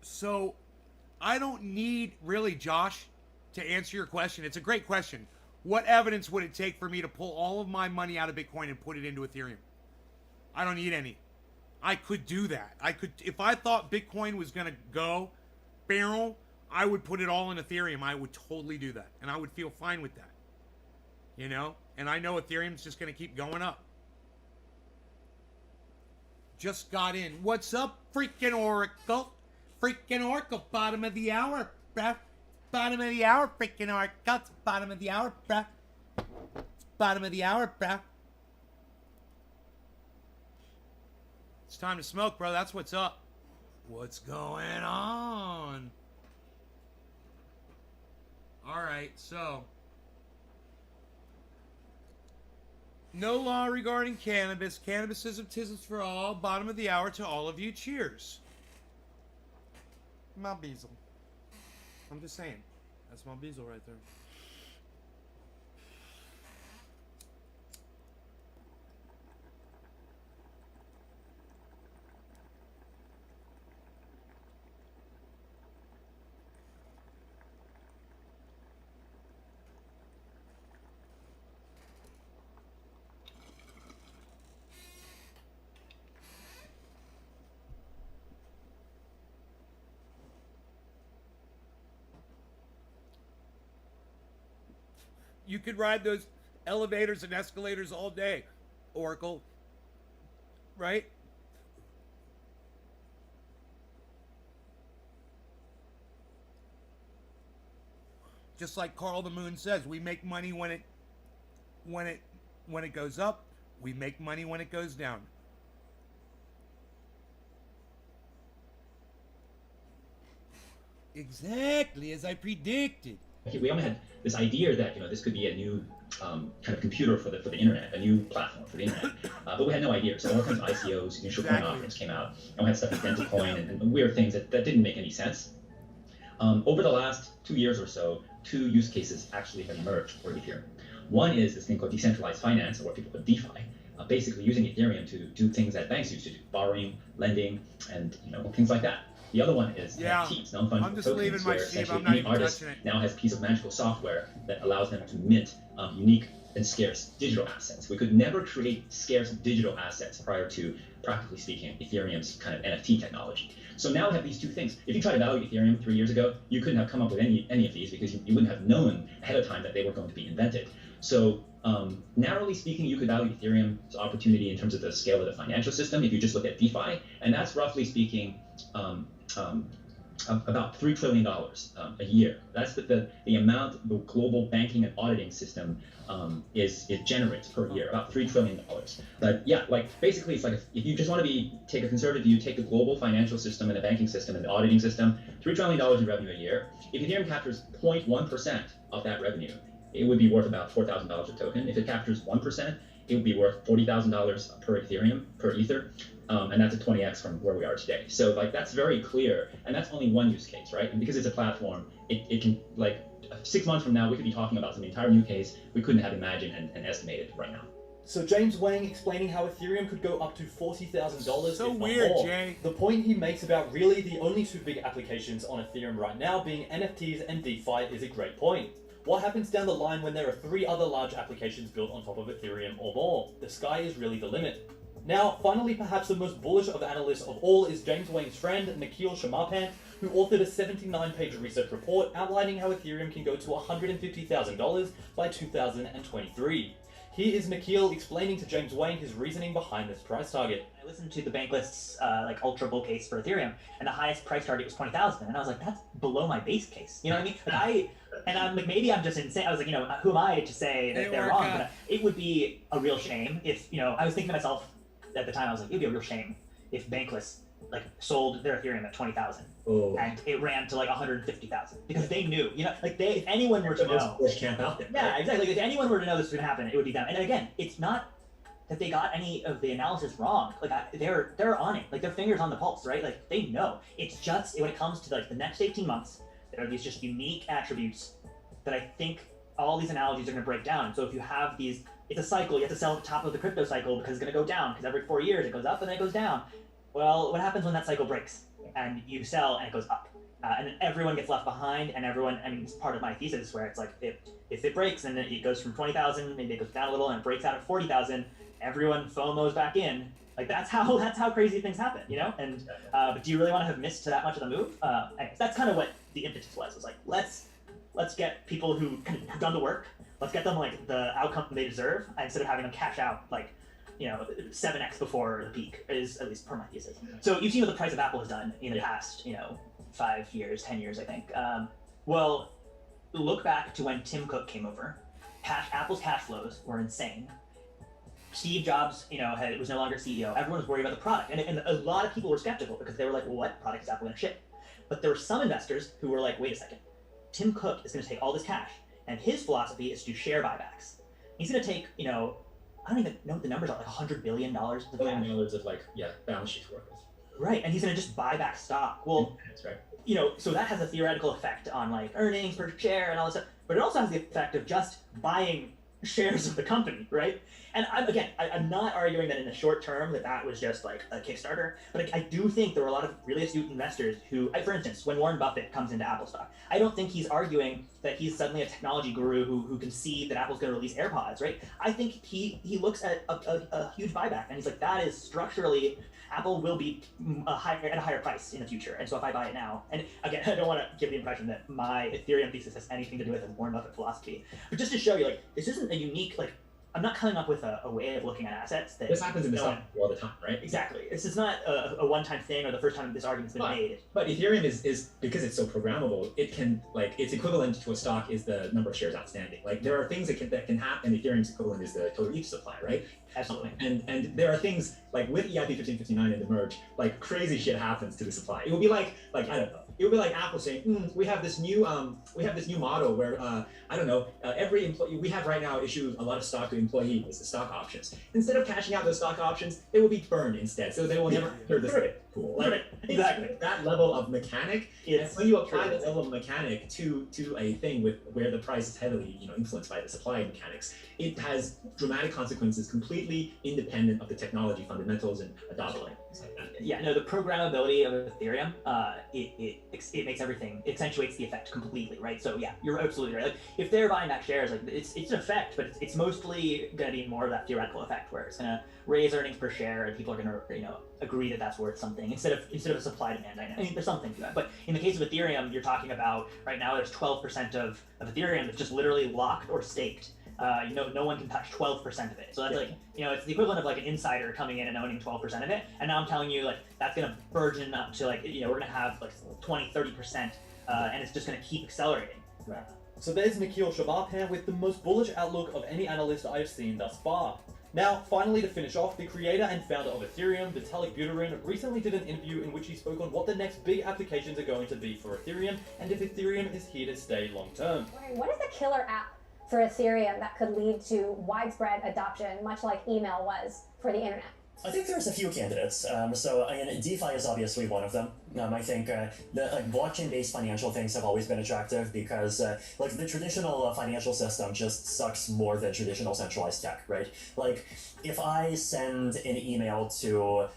so I don't need really, Josh, to answer your question. It's a great question. What evidence would it take for me to pull all of my money out of Bitcoin and put it into Ethereum? I don't need any. I could do that. I could, if I thought Bitcoin was going to go barrel, I would put it all in Ethereum. I would totally do that. And I would feel fine with that. You know? And I know Ethereum's just going to keep going up. Just got in. What's up, freaking Oracle? Freaking Oracle, bottom of the hour, bruh. Bottom of the hour, freaking Oracle. It's bottom of the hour, bruh. It's bottom of the hour, bruh. It's time to smoke, bro. That's what's up. What's going on? Alright, so. No law regarding cannabis. Cannabisism, tisms for all. Bottom of the hour to all of you. Cheers. My Beazle. I'm just saying. That's my Beazle right there. You could ride those elevators and escalators all day, Oracle. Right? Just like Carl the Moon says, we make money when it goes up. We make money when it goes down. Exactly as I predicted. We only had this idea that this could be a new kind of computer for the internet, a new platform for the internet, but we had no idea. So all kinds of ICOs, initial coin offerings came out, and we had stuff like Dentacoin and weird things that didn't make any sense. Over the last 2 years or so, 2 use cases actually have emerged for Ethereum. One is this thing called decentralized finance, or what people call DeFi, basically using Ethereum to do things that banks used to do, borrowing, lending, and things like that. The other one is NFTs, non-fungible tokens, where essentially any artist now has a piece of magical software that allows them to mint unique and scarce digital assets. We could never create scarce digital assets prior to, practically speaking, Ethereum's kind of NFT technology. So now we have these two things. If you tried to value Ethereum 3 years ago, you couldn't have come up with any of these because you wouldn't have known ahead of time that they were going to be invented. So narrowly speaking, you could value Ethereum's opportunity in terms of the scale of the financial system if you just look at DeFi, and that's roughly speaking about $3 trillion a year. That's the amount the global banking and auditing system it generates per year, about $3 trillion. But yeah, basically it's like if you just want to take a conservative view, take the global financial system and the banking system and the auditing system, $3 trillion in revenue a year. If Ethereum captures 0.1% of that revenue, it would be worth about $4,000 a token. If it captures 1%, it would be worth $40,000 per Ethereum, per Ether. and that's a 20x from where we are today. So like that's very clear, and that's only one use case, right? And because it's a platform, it can, like, 6 months from now we could be talking about some entire new case we couldn't have imagined and estimated right now. So James Wang explaining how Ethereum could go up to $40,000. So if not weird, more. Jay. The point he makes about really the only two big applications on Ethereum right now being NFTs and DeFi is a great point. What happens down the line when there are 3 other large applications built on top of Ethereum or more? The sky is really the limit. Now, finally, perhaps the most bullish of analysts of all is James Wang's friend, Nikhil Shamarpant, who authored a 79-page research report outlining how Ethereum can go to $150,000 by 2023. Here is Nikhil explaining to James Wang his reasoning behind this price target. I listened to the Bankless like ultra bull case for Ethereum, and the highest price target was 20,000, and I was like, that's below my base case. You know what I mean? Like I'm like, maybe I'm just insane. I was like, you know, who am I to say that they're wrong? But it would be a real shame if, you know, I was thinking to myself at the time, I was like, it'd be a real shame if Bankless like sold their Ethereum at 20,000 and it ran to like 150,000 because they knew, you know, like they, if anyone were to know, camp out there. yeah, exactly. Like, if anyone were to know this was going to happen, it would be them. And again, it's not that they got any of the analysis wrong. Like they're on it. Like their fingers on the pulse, right? Like they know. It's just when it comes to like the next 18 months, there are these just unique attributes that I think all these analogies are going to break down. And so if you have these, it's a cycle. You have to sell at the top of the crypto cycle because it's going to go down because every 4 years it goes up and then it goes down. Well, what happens when that cycle breaks and you sell and it goes up? And then everyone gets left behind, and everyone, I mean, it's part of my thesis where it's like, if it breaks and it goes from 20,000, maybe it goes down a little and it breaks out at 40,000, everyone FOMOs back in. Like that's how crazy things happen, you know? And but do you really want to have missed that much of the move? That's kind of what the impetus was like, let's get people who've done the work, let's get them like the outcome they deserve instead of having them cash out like, you know, 7x before the peak is at least per my thesis. So you've seen what the price of Apple has done in the past, you know, 5 years, 10 years, I think. Well, look back to when Tim Cook came over. Apple's cash flows were insane. Steve Jobs, you know, was no longer CEO. Everyone was worried about the product. And a lot of people were skeptical because they were like, well, what product is Apple going to ship? But there were some investors who were like, wait a second. Tim Cook is going to take all this cash, and his philosophy is to do share buybacks. He's going to take, you know, I don't even know what the numbers are, like $100 billion of cash. Of like, yeah, balance sheet to work with. Right, and he's going to just buy back stock. Well, that's right. You know, so that has a theoretical effect on like earnings per share and all this stuff, but it also has the effect of just buying shares of the company, right? And I'm not arguing that in the short term that was just like a Kickstarter, but I do think there were a lot of really astute investors who, for instance, when Warren Buffett comes into Apple stock, I don't think he's arguing that he's suddenly a technology guru who can see that Apple's going to release AirPods, right? I think he looks at a huge buyback and he's like, that is structurally, Apple will be at a higher price in the future. And so if I buy it now, and again, I don't want to give the impression that my Ethereum thesis has anything to do with a Warren Buffett philosophy, but just to show you, like, this isn't a unique, like, I'm not coming up with a way of looking at assets that this happens in the stock all the time, right? Exactly. This is not a one-time thing or the first time this argument's been made. But Ethereum is because it's so programmable, it can, like, its equivalent to a stock is the number of shares outstanding. Like there are things that can happen, and Ethereum's equivalent is the total ETH supply, right? Absolutely. And there are things like with EIP 1559 and the merge, like crazy shit happens to the supply. It will be like I don't know. It would be like Apple saying, we have this new model where I don't know, every employee we have right now issue a lot of stock to employees, the stock options. Instead of cashing out those stock options, they will be burned instead, so they will never enter this pool. Like, exactly that level of mechanic. And when you apply that level of mechanic to a thing where the price is heavily influenced by the supply mechanics, it has dramatic consequences completely independent of the technology fundamentals and adoption. Yeah, no, the programmability of Ethereum, it makes everything, it accentuates the effect completely, right? So yeah, you're absolutely right. Like, if they're buying back shares, like it's an effect, but it's mostly going to be more of that theoretical effect where it's going to raise earnings per share and people are going to agree that that's worth something instead of a supply demand dynamic. I mean, there's something to that. But in the case of Ethereum, you're talking about right now there's 12% of Ethereum that's just literally locked or staked. No one can touch 12% of it. So that's like, it's the equivalent of like an insider coming in and owning 12% of it. And now I'm telling you, like, that's going to burgeon up to like, we're going to have like 20, 30%, and it's just going to keep accelerating. Right. So there's Nikhil Shamarpant with the most bullish outlook of any analyst I've seen thus far. Now, finally, to finish off, the creator and founder of Ethereum, Vitalik Buterin, recently did an interview in which he spoke on what the next big applications are going to be for Ethereum and if Ethereum is here to stay long term. What is the killer app for Ethereum that could lead to widespread adoption, much like email was for the internet? I think there's a few candidates. So I mean, DeFi is obviously one of them. I think the blockchain-based financial things have always been attractive because like the traditional financial system just sucks more than traditional centralized tech, right? Like if I send an email to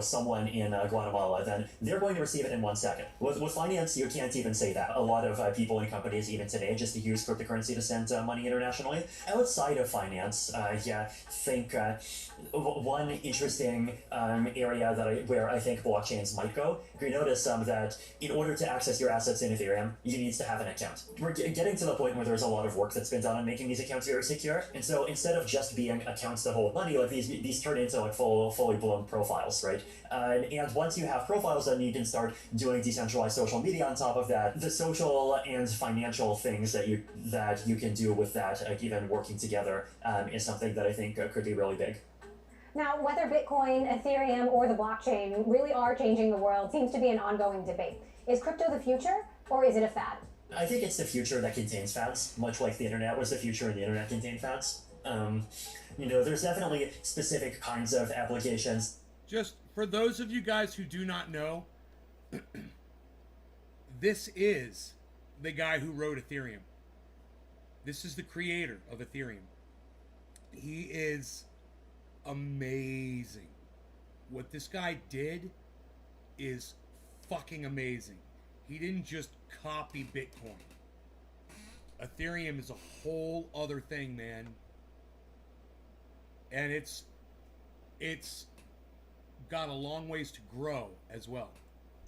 someone in Guatemala, then they're going to receive it in 1 second. With finance, you can't even say that. A lot of people and companies even today just use cryptocurrency to send money internationally. Outside of finance, think one interesting area where I think blockchains might go. You notice that in order to access your assets in Ethereum, you need to have an account. We're getting to the point where there's a lot of work that's been done on making these accounts very secure, and so instead of just being accounts that hold money, like these turn into like fully blown profiles, right? And once you have profiles, then you can start doing decentralized social media on top of that. The social and financial things that you can do with that, even working together, is something that I think could be really big. Now, whether Bitcoin, Ethereum, or the blockchain really are changing the world seems to be an ongoing debate. Is crypto the future, or is it a fad? I think it's the future that contains fads, much like the internet was the future and the internet contained fads. There's definitely specific kinds of applications. Just for those of you guys who do not know, this is the guy who wrote Ethereum. This is the creator of Ethereum. He is amazing. What this guy did is fucking amazing. He didn't just copy Bitcoin. Ethereum is a whole other thing, man. And it's got a long ways to grow as well.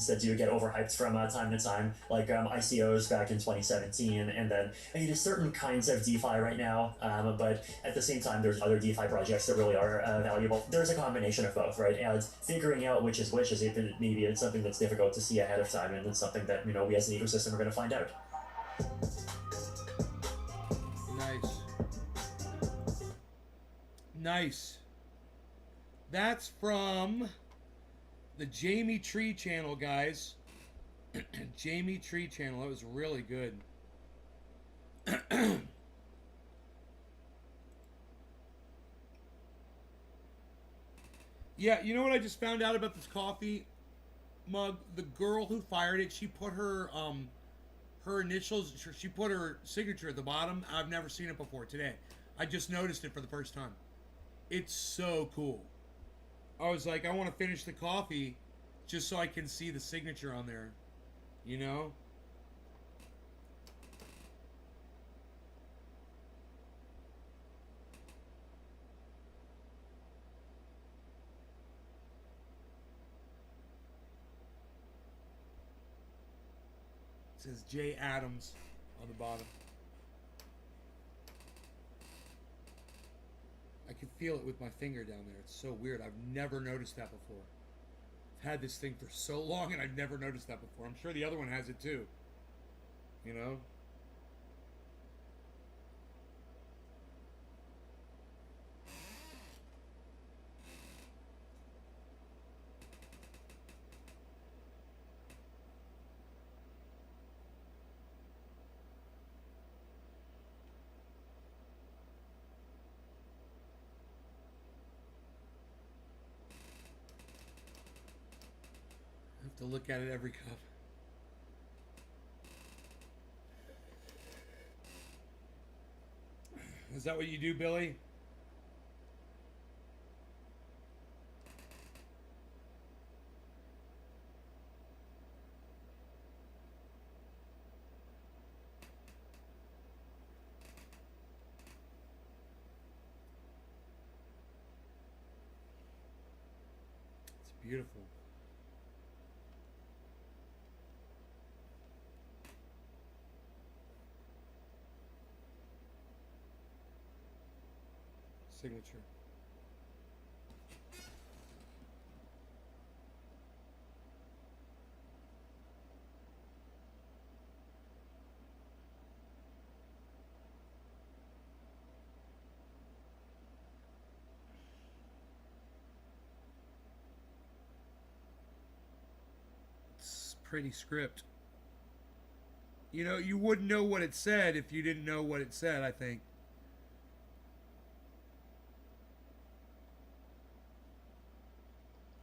That do get overhyped from time to time, like ICOs back in 2017, and then there's certain kinds of DeFi right now, but at the same time, there's other DeFi projects that really are valuable. There's a combination of both, right? And figuring out which is maybe it's something that's difficult to see ahead of time, and it's something that we as an ecosystem are going to find out. Nice. That's from the Jamie Tree channel, guys. Jamie Tree channel. That was really good. Yeah, you know what I just found out about this coffee mug? The girl who fired it, she put her initials, she put her signature at the bottom. I've never seen it before today. I just noticed it for the first time. It's so cool. I was like, I want to finish the coffee just so I can see the signature on there. You know? It says J. Adams on the bottom. I can feel it with my finger down there. It's so weird. I've never noticed that before. I've had this thing for so long and I've never noticed that before. I'm sure the other one has it too. You know? To look at it every cup. Is that what you do, Billy? It's beautiful. Signature. It's pretty script. You know, you wouldn't know what it said if you didn't know what it said, I think.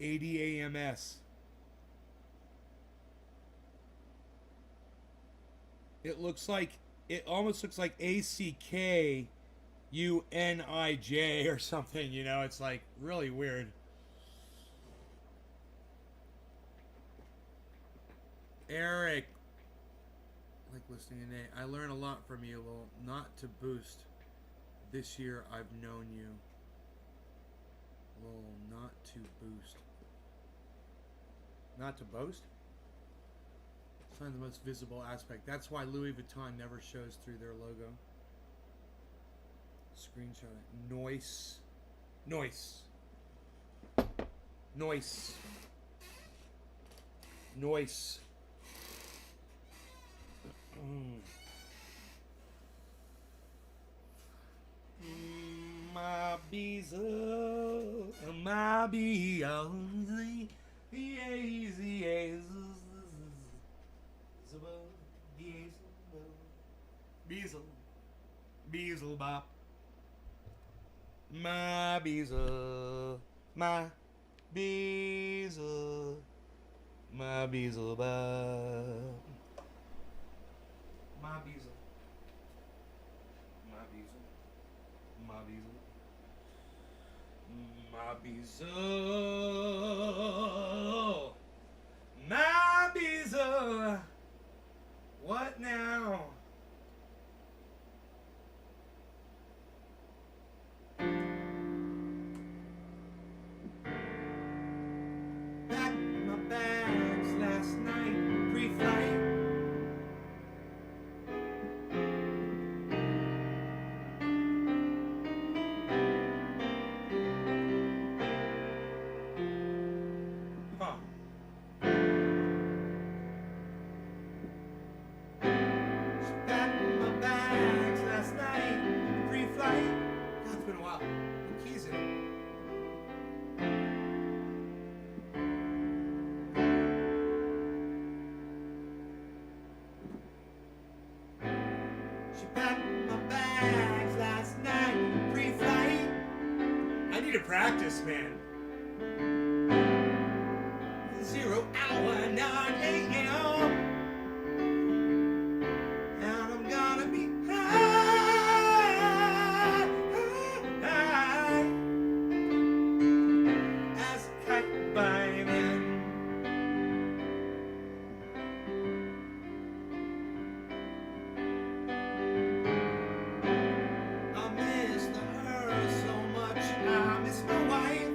ADAMS. It looks like, it almost looks like ACKUNIJ or something, you know? It's like really weird. Eric, like listening to Nate. I learn a lot from you, Lil. Not to boost. This year I've known you. Lol, not to boost. Not to boast? It's not the most visible aspect. That's why Louis Vuitton never shows through their logo. Screenshot it. Noise. Noise. Noise. Noise. My bees my bees Beezle bop. My beezle, my beezle, my beezle bop. My beezle, my beezle, my beezle, my beezle, my beezle. What now? Packed my bags last night, pre-flight. Huh. Packed my bags last night, pre-flight. God, it's been a while. The keys in it. She packed my bags last night, pre-flight. I need to practice, man. 0 hour 9 a.m. And I'm gonna be high, high as a kite by then. I miss her so much. I miss my wife.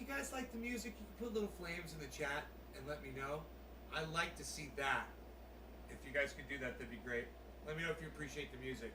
you guys like the music, you can put little flames in the chat and let me know. I like to see that. If you guys could do that, that'd be great. Let me know if you appreciate the music.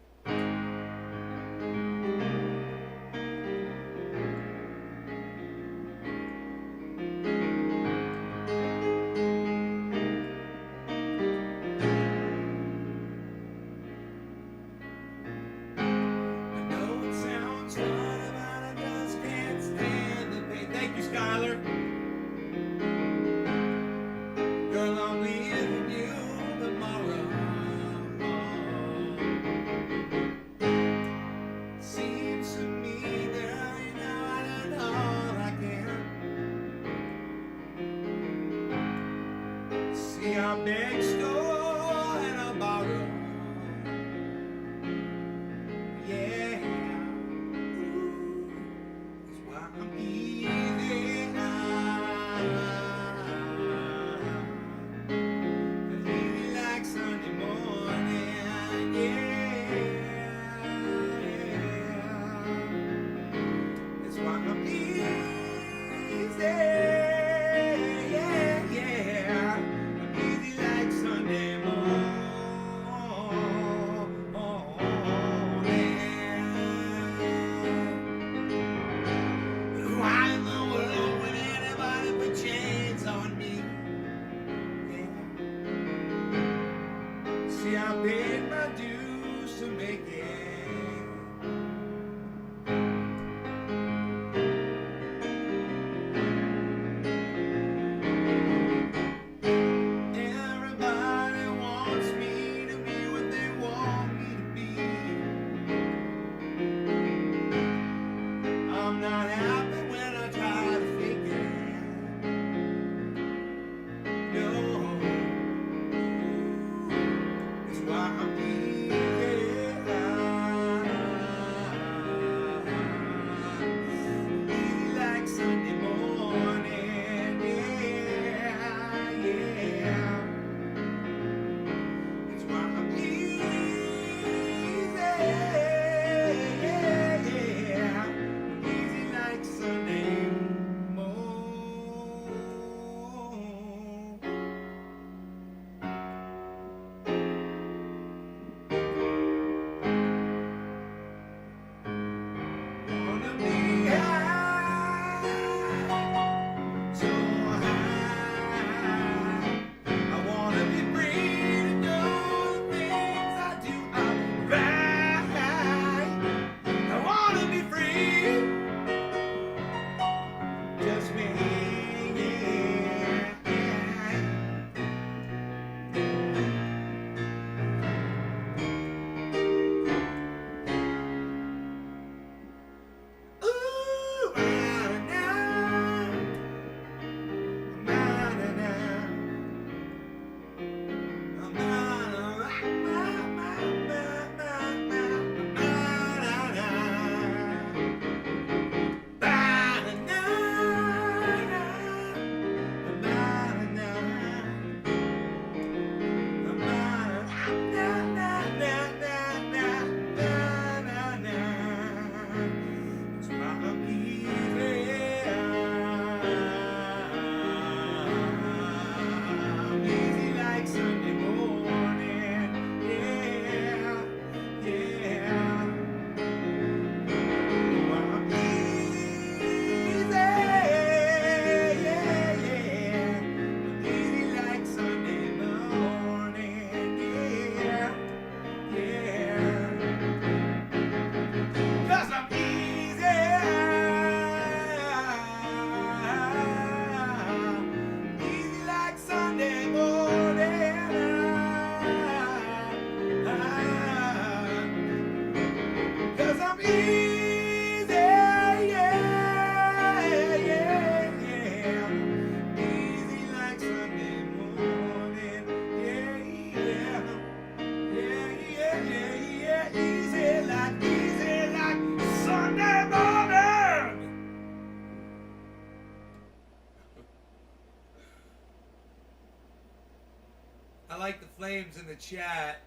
like the flames in the chat.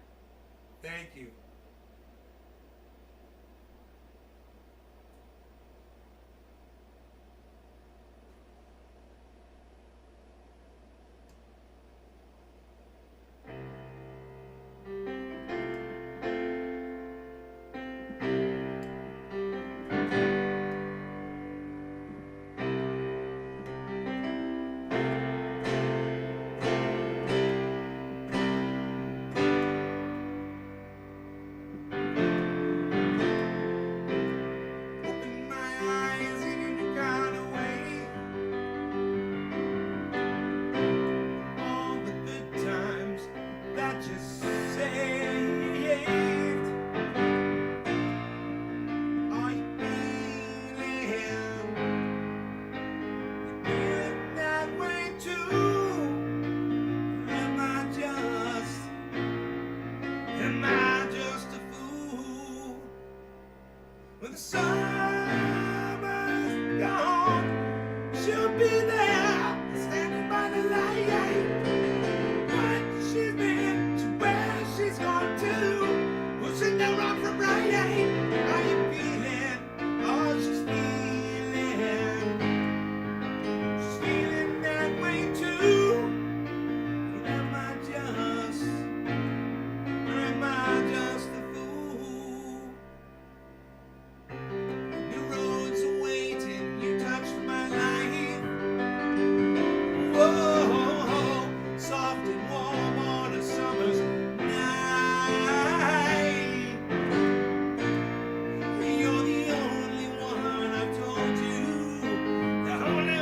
Thank you. When the summer's gone, she'll be there, standing by the light. What she's been to where she's gone to, will she know wrong from right? How you feeling? Oh, she's feeling that way too. Or am I just a fool? New roads are waiting, you touched my life. Whoa, soft and warm on a summer's night. You're the only one I've told you, the only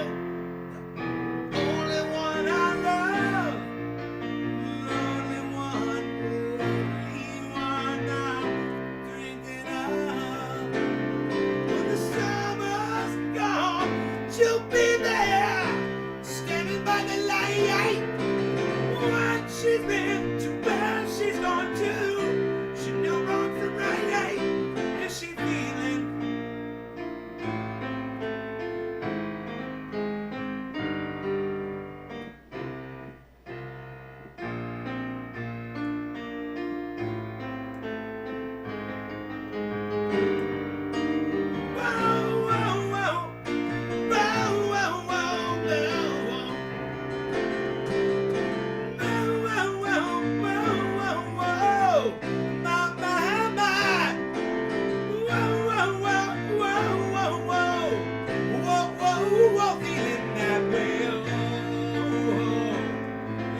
one I love, the only one I'm thinking of. When the summer's gone, she'll be there, standing by the light. What she's been to where she's gone to, she know wrong from right. Is she feeling? Whoa, whoa, whoa. Whoa, whoa, whoa, whoa. Whoa, whoa, whoa, whoa, whoa. My. Whoa, whoa, whoa, whoa, whoa, whoa. Whoa, whoa, whoa, feeling that way. Oh,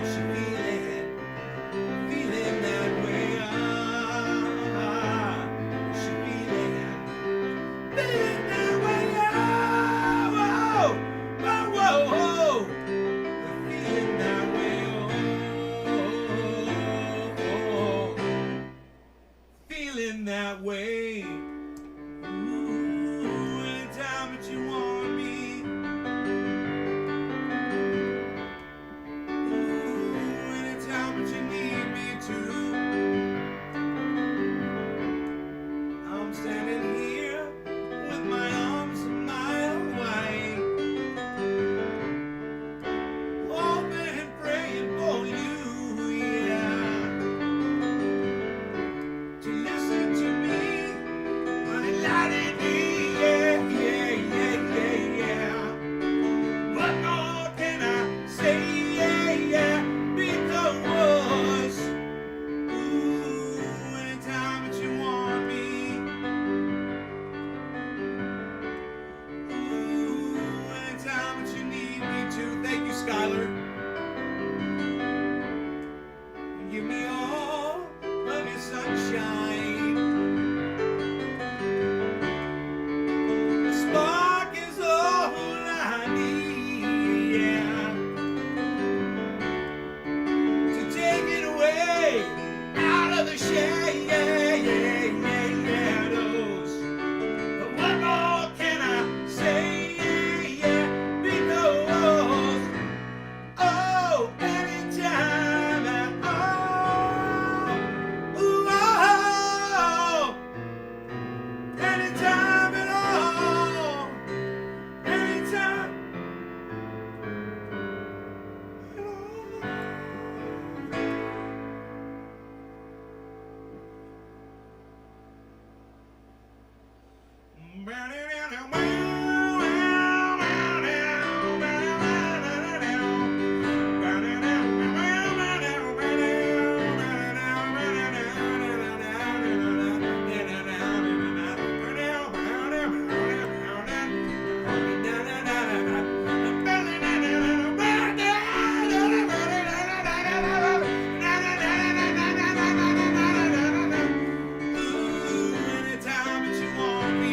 is she feeling that way? Is she feeling that way? Oh, whoa, whoa, whoa. Feeling that way. Oh, feeling that way. Ooh, anytime that you want me. Ooh, anytime that you need me to. I'm standing here with my arms a mile wide, hoping and praying for you, yeah, to listen to me, when it lighted me, yeah, yeah, yeah, yeah, yeah. What more can I say, yeah, yeah, because, ooh, anytime that you want me, ooh, anytime that you need me to. Thank you, Skylar. Give me all of your sunshine. The spark is all I need, yeah, to take it away out of the shade, yeah, yeah, yeah, yeah, those. But what more can I say, yeah, yeah, because, oh, anytime at all, ooh, oh, anytime at all, anytime at Ooh, anytime that you want me.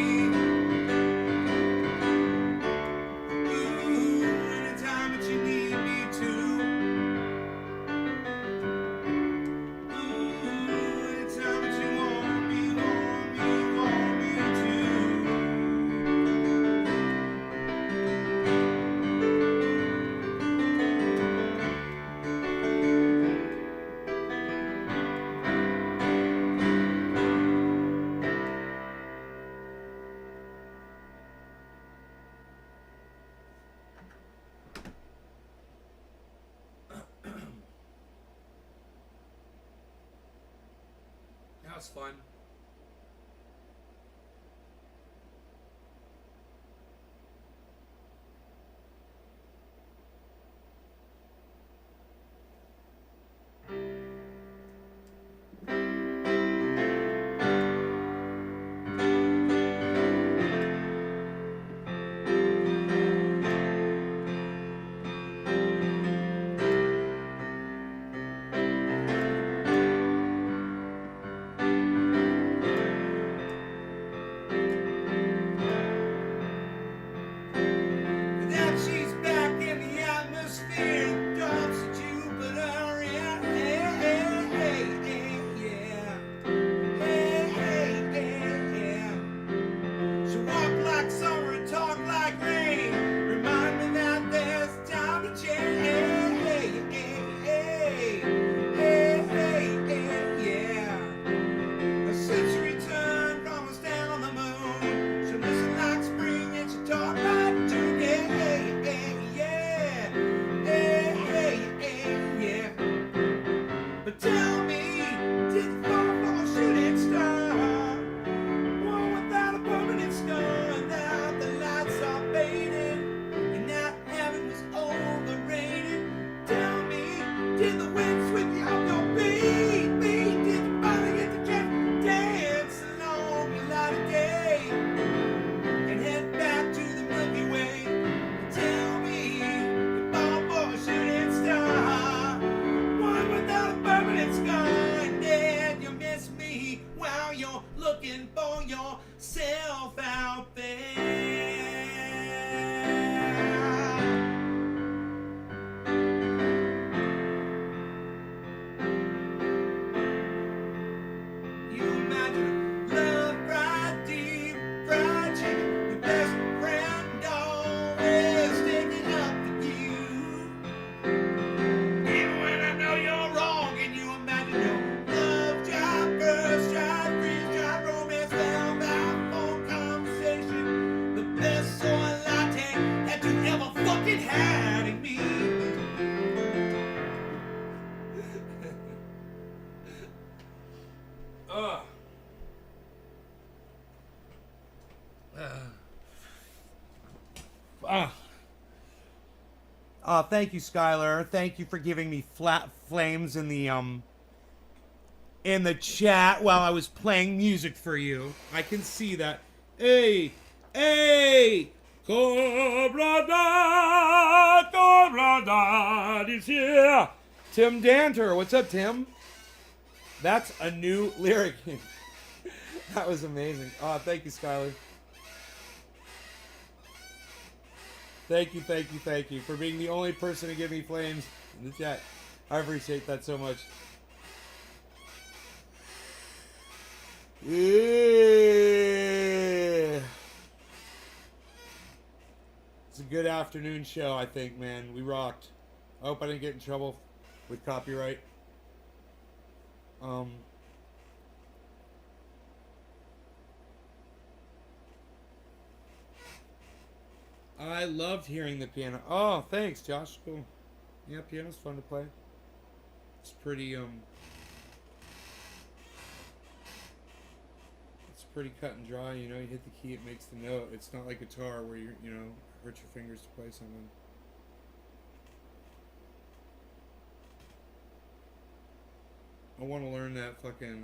was fun. Now she's back in the atmosphere, drops to Jupiter, yeah, yeah. She walk like summer and talk like rain, remind me that there's time to change, yeah. Since she returned from a stand on the moon, she listen like spring and she talk like June, yeah. But tell me, did you fall for a shooting star? One without a permanent star, and now the lights are fading, and that heaven was overrated. Tell me, did the wind sweep you off your feet? Did you finally get the chance to dance along the light of day and head back to the Milky Way? Tell me, you fall for a shooting star, one without a permanent scar, and then you miss me while you're looking for yourself out there. You imagine love fried deep, fried chicken, your best friend always sticking up for you. Even when I know you're wrong, and you imagine your love job, first job, freeze job, romance, found out phone conversation, the best soy latte that you ever fucking had in me. Ugh. Thank you, Skylar. Thank you for giving me flat flames in the chat while I was playing music for you. I can see that. Hey, Cobra Dad is here. Tim Danter, what's up, Tim? That's a new lyric. That was amazing. Oh, thank you, Skylar. Thank you for being the only person to give me flames in the chat. I appreciate that so much. Yeah. It's a good afternoon show, I think, man. We rocked. I hope I didn't get in trouble with copyright. I loved hearing the piano. Oh, thanks, Josh. Cool. Yeah, piano's fun to play. It's pretty, it's pretty cut and dry, you know. You hit the key, it makes the note. It's not like guitar where you know, hurt your fingers to play something. I want to learn that fucking,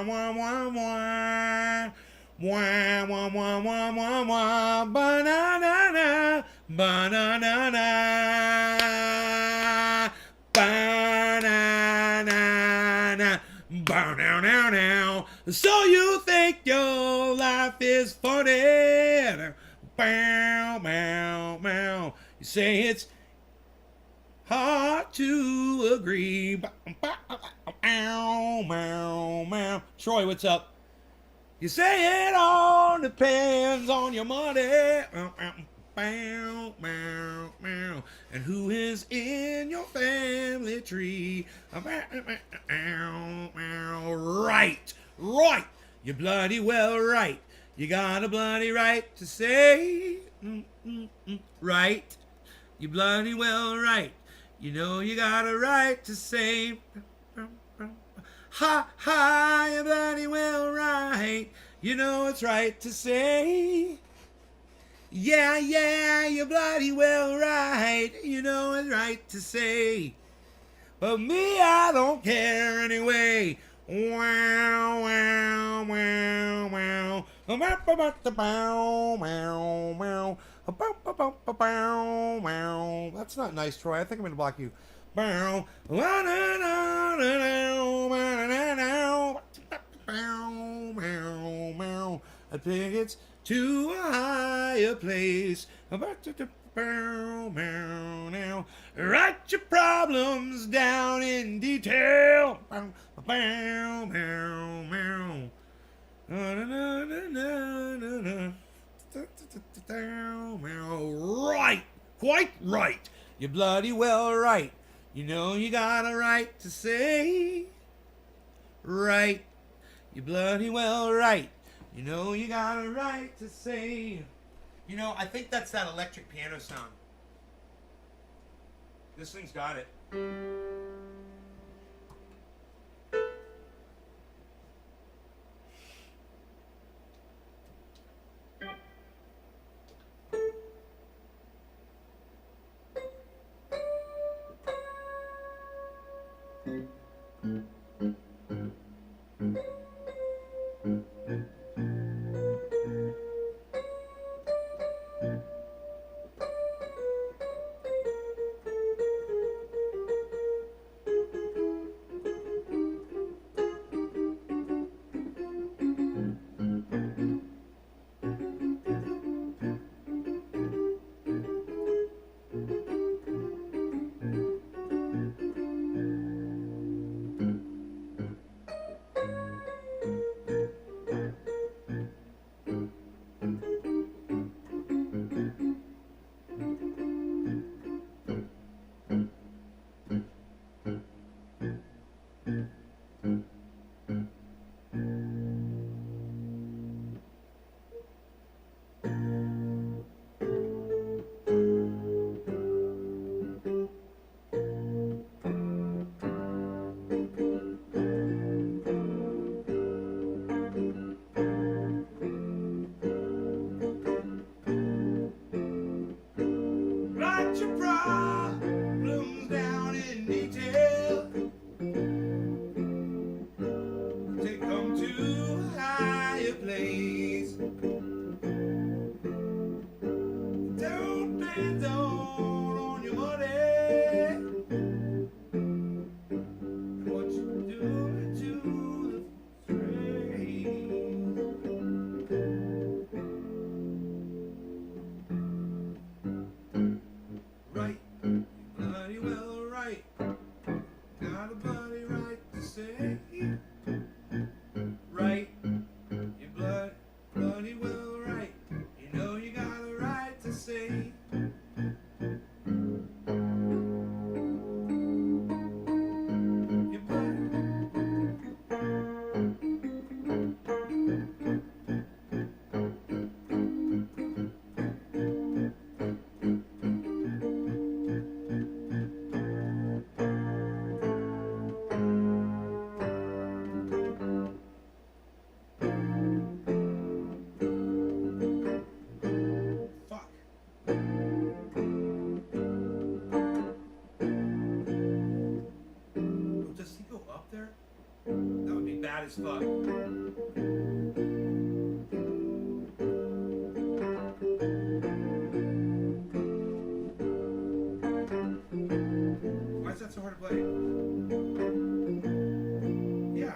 wah, wah, wah. Wah, wah, wah, wah, wah, wah. Ba-na-na-na. Ba-na-na-na. Ba-na-na-na. Bow-now-now-now. So you think your life is funny. Bow, bow, bow. You say it's hard to agree. Bow, bow, bow. Troy, what's up? You say it all depends on your money. Bow, bow, bow. And who is in your family tree? Right, right. You're bloody well right. You got a bloody right to say right. You bloody well right. You know you got a right to say ha ha. You bloody well right. You know it's right to say yeah, yeah. You bloody well right. You know it's right to say. But me, I don't care anyway. Wow, wow, wow, wow. That's not nice, Troy. I think I'm going to block you. I think it's to a higher place. Write your problems down in detail. Right, quite right. You're bloody well right. You know you got a right to say right. You're bloody well right. You know you got a right to say. You know, I think that's that electric piano sound. This thing's got it. Write your problems down in detail. Take them to a higher place. Don't depend on your money. What you do to the trade. Right, bloody well right. Got a bloody right to say right. You blood fuck. Why is that so hard to play? Yeah.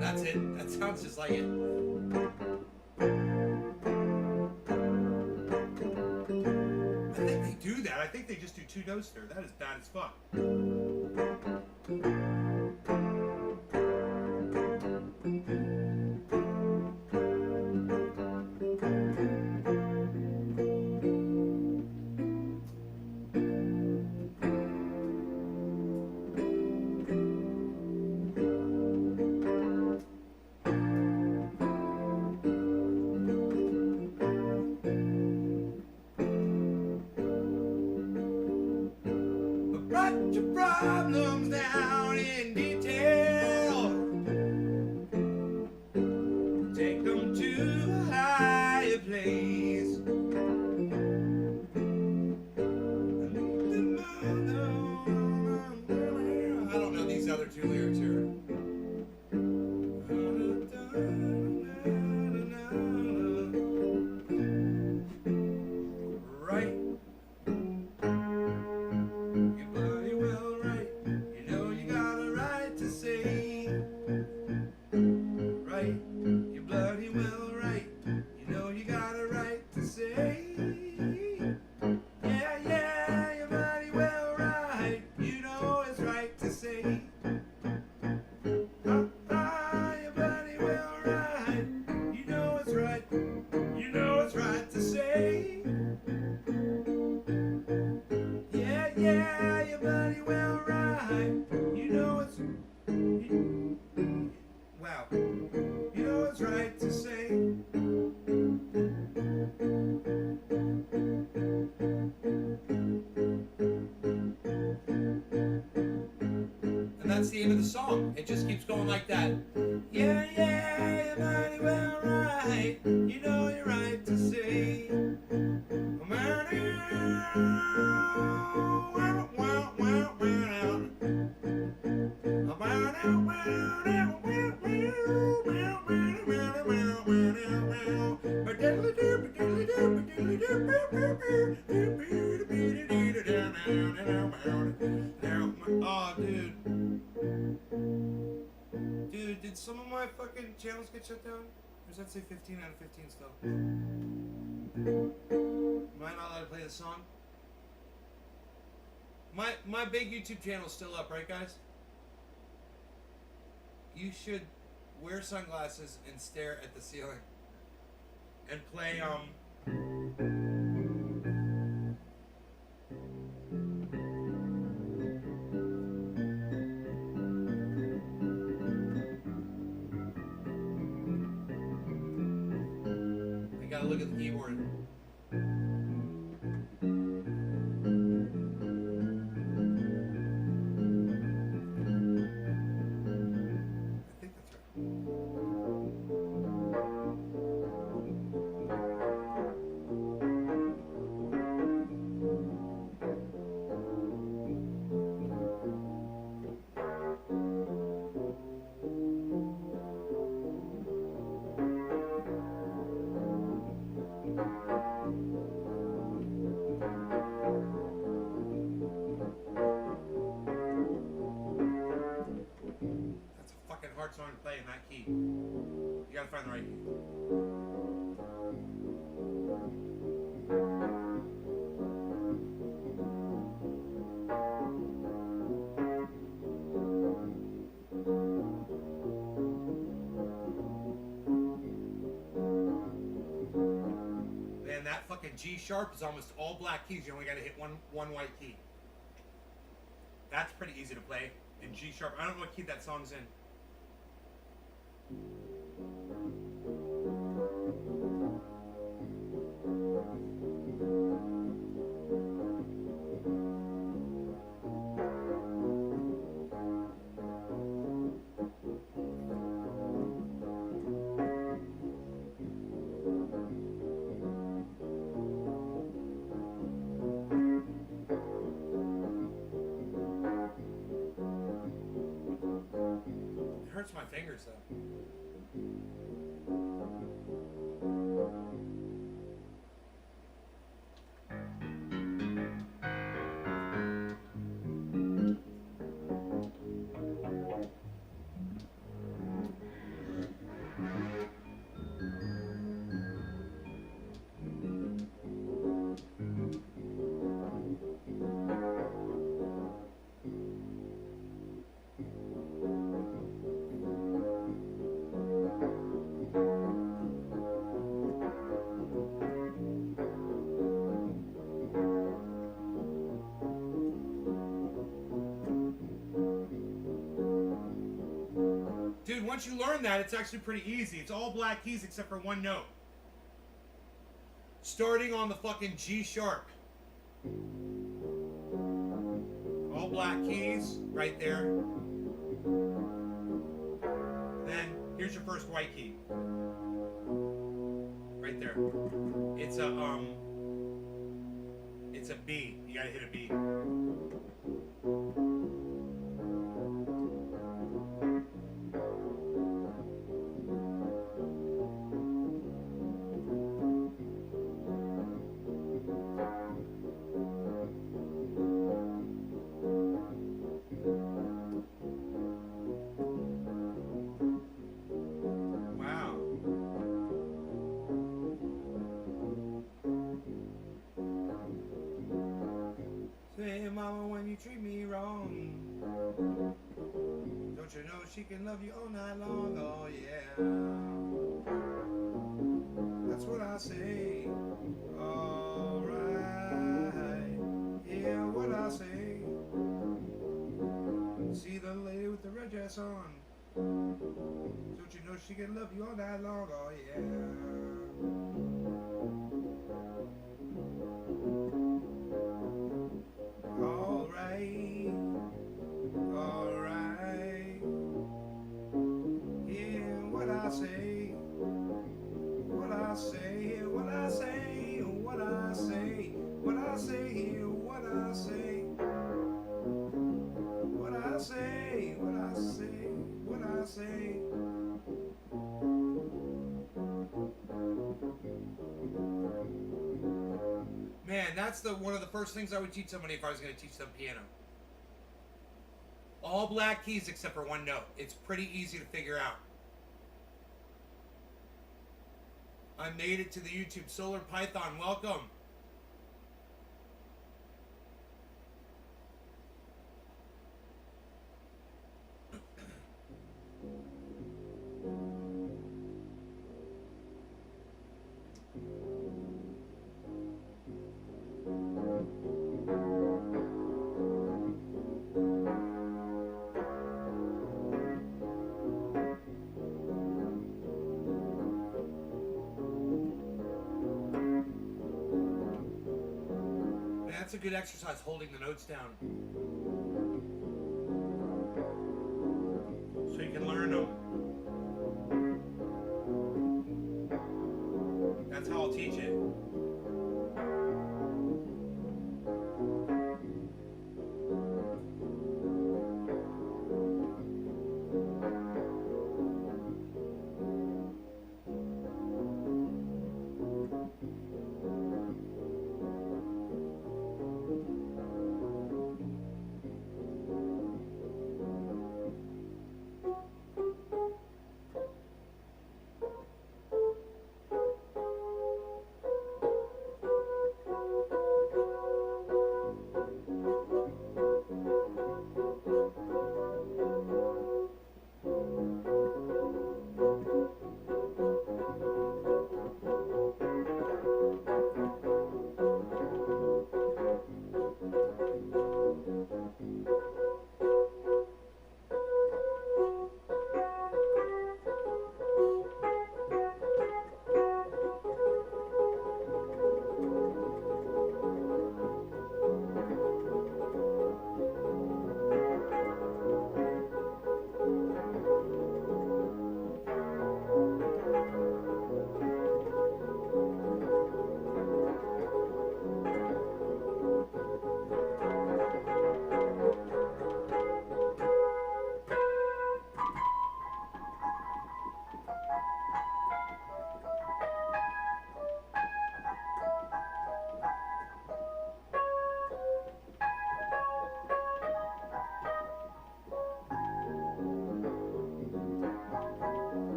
That's it. That sounds just like it. I think they do that. I think they just do two notes there. That is bad as fuck. Write your problems down in detail. Take them to a higher place. I don't know these other two lyrics here. Right. Wow. You know it's right to say. And that's the end of the song. It just keeps going like that. Yeah, yeah, you're mighty well right. You know you're right to say. Oh, dude. Dude, did some of my fucking channels get shut down? Or does that say 15 out of 15 still? Am I not allowed to play the song? My big YouTube channel's still up, right, guys? You should wear sunglasses and stare at the ceiling. And play, I gotta look at the keyboard. hard song to play in that key. You gotta find the right key. Man, that fucking G sharp is almost all black keys. You only gotta hit one white key. That's pretty easy to play in G sharp. I don't know what key that song's in. It hurts my fingers though. Dude, once you learn that, it's actually pretty easy. It's all black keys except for one note. Starting on the fucking G sharp. All black keys, right there. Then, here's your first white key. Right there. It's a B. You gotta hit a B. Wow. Say, mama, when you treat me wrong, don't you know she can love you all night long? Oh yeah, that's what I say. Alright, yeah, what I say. See the lady with the red dress on, don't you know she can love you all night long? Oh yeah. Alright, alright, yeah, what I say, what I say, what I say, what I say, what I say, what I say, what I say, what I say, what I say. Man, that's one of the first things I would teach somebody if I was going to teach them piano. All black keys except for one note. It's pretty easy to figure out. I made it to the YouTube Solar Python. Welcome. That's a good exercise, holding the notes down. So you can learn them. That's how I'll teach it.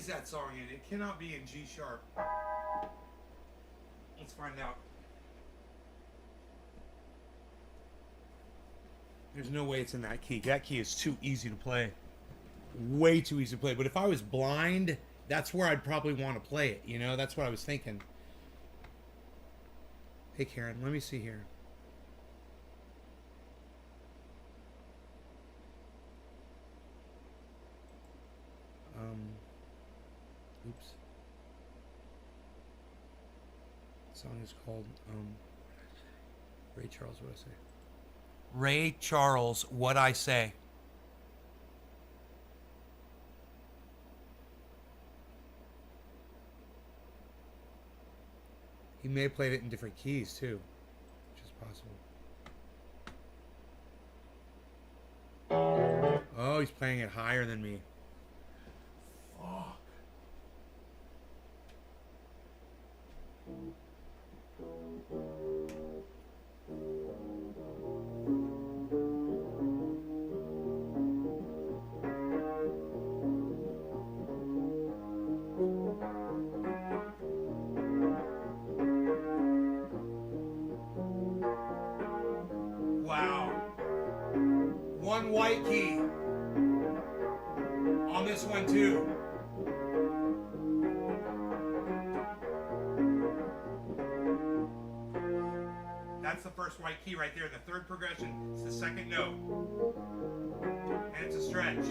is that song in? It cannot be in G sharp. Let's find out. There's no way it's in that key. That key is too easy to play. Way too easy to play. But if I was blind, that's where I'd probably want to play it. You know, that's what I was thinking. Hey, Karen, let me see here. Oops. The song is called Ray Charles, What I Say. Ray Charles, What I Say. He may have played it in different keys too, which is possible. Oh, he's playing it higher than me. Fuck. Wow. One white key on this one too. That's the first white key right there. The third progression is the second note. And it's a stretch.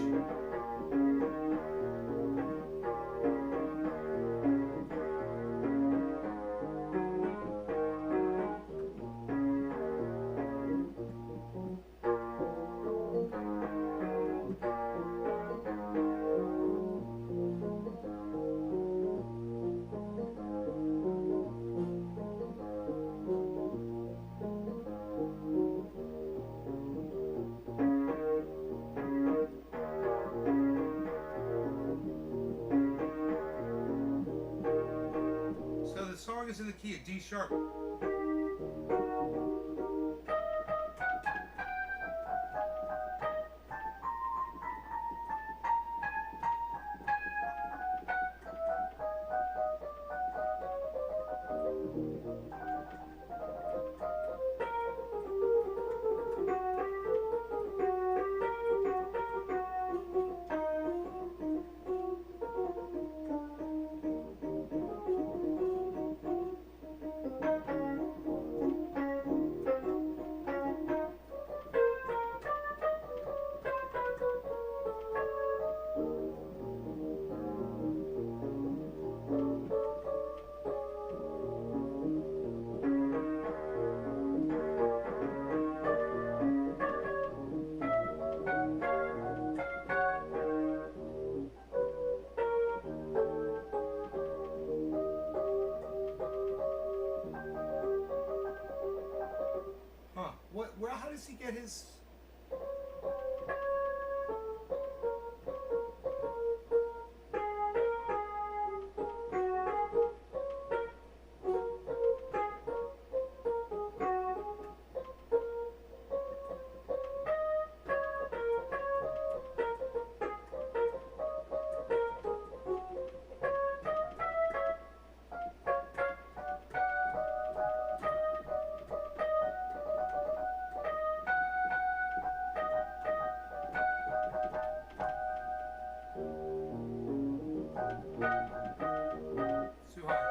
So the song is in the key of D sharp. Huh. How does he get his... Too high.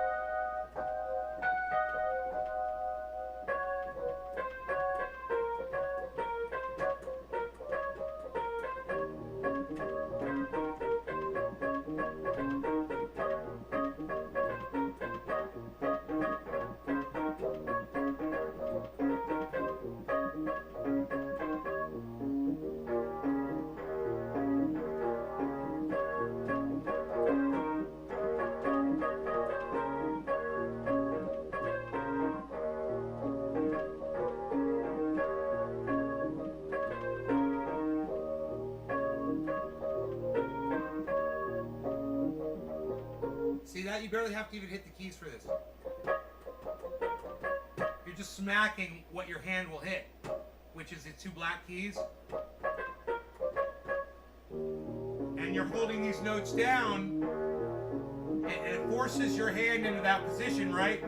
See that? You barely have to even hit the keys for this. You're just smacking what your hand will hit, which is the two black keys. And you're holding these notes down it forces your hand into that position, right?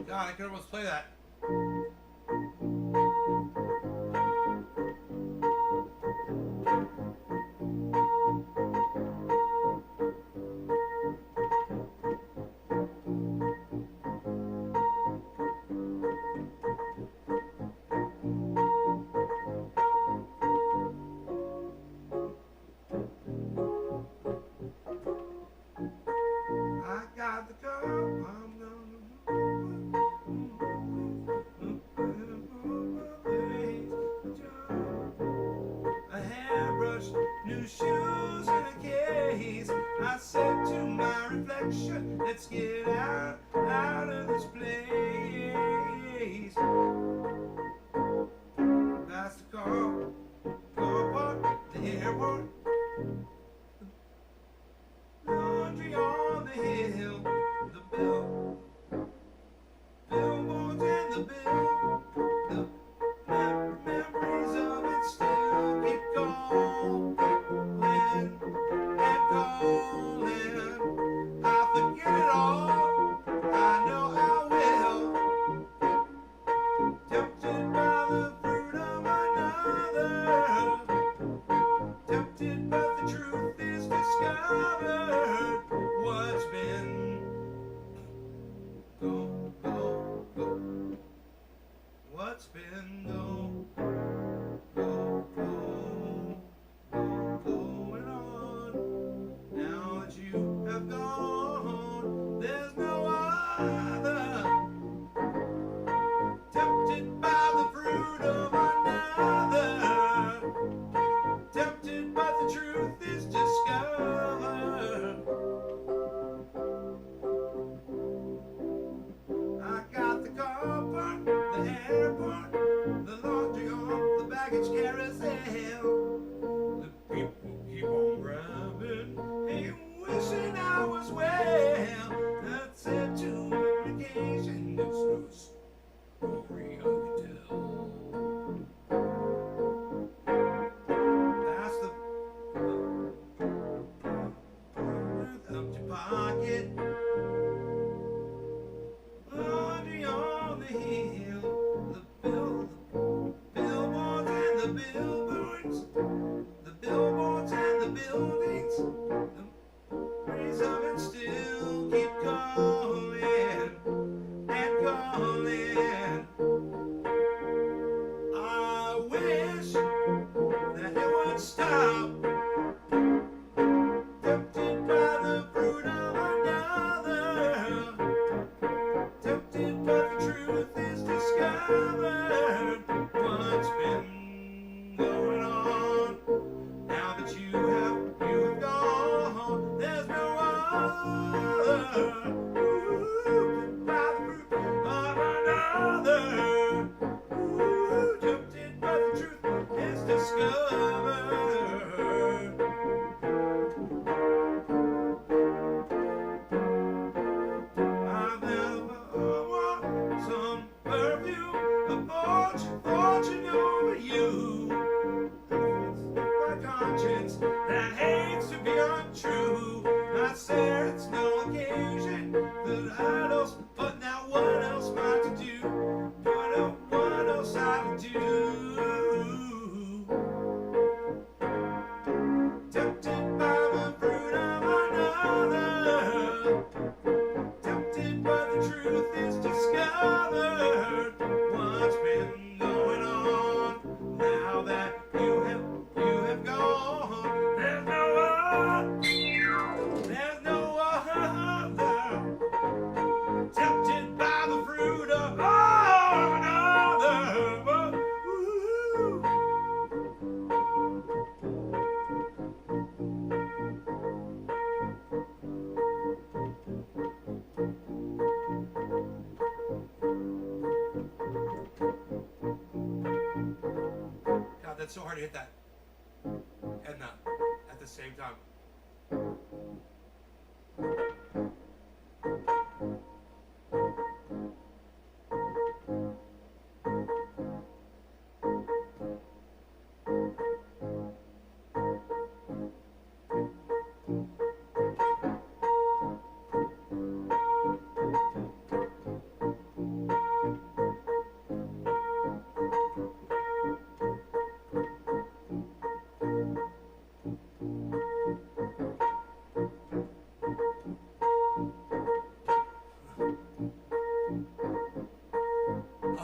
God, I could almost play that. I got the girl, I'm a hairbrush, new shoes, and a case. I said to my reflection, let's get out of this place. That's the car part, the airport, laundry on the hill, the billboards and the bill, the memories of it still keep calling and calling. I forget it all, I know I will. Tempted by the fruit of another, tempted but the truth is discovered. What's been go. What's been going on? Now that you have gone, there's no other. Tempted by the fruit of another, tempted but the truth is discovered. I got the car part, the airport, the that's so hard to hit that. And that at the same time.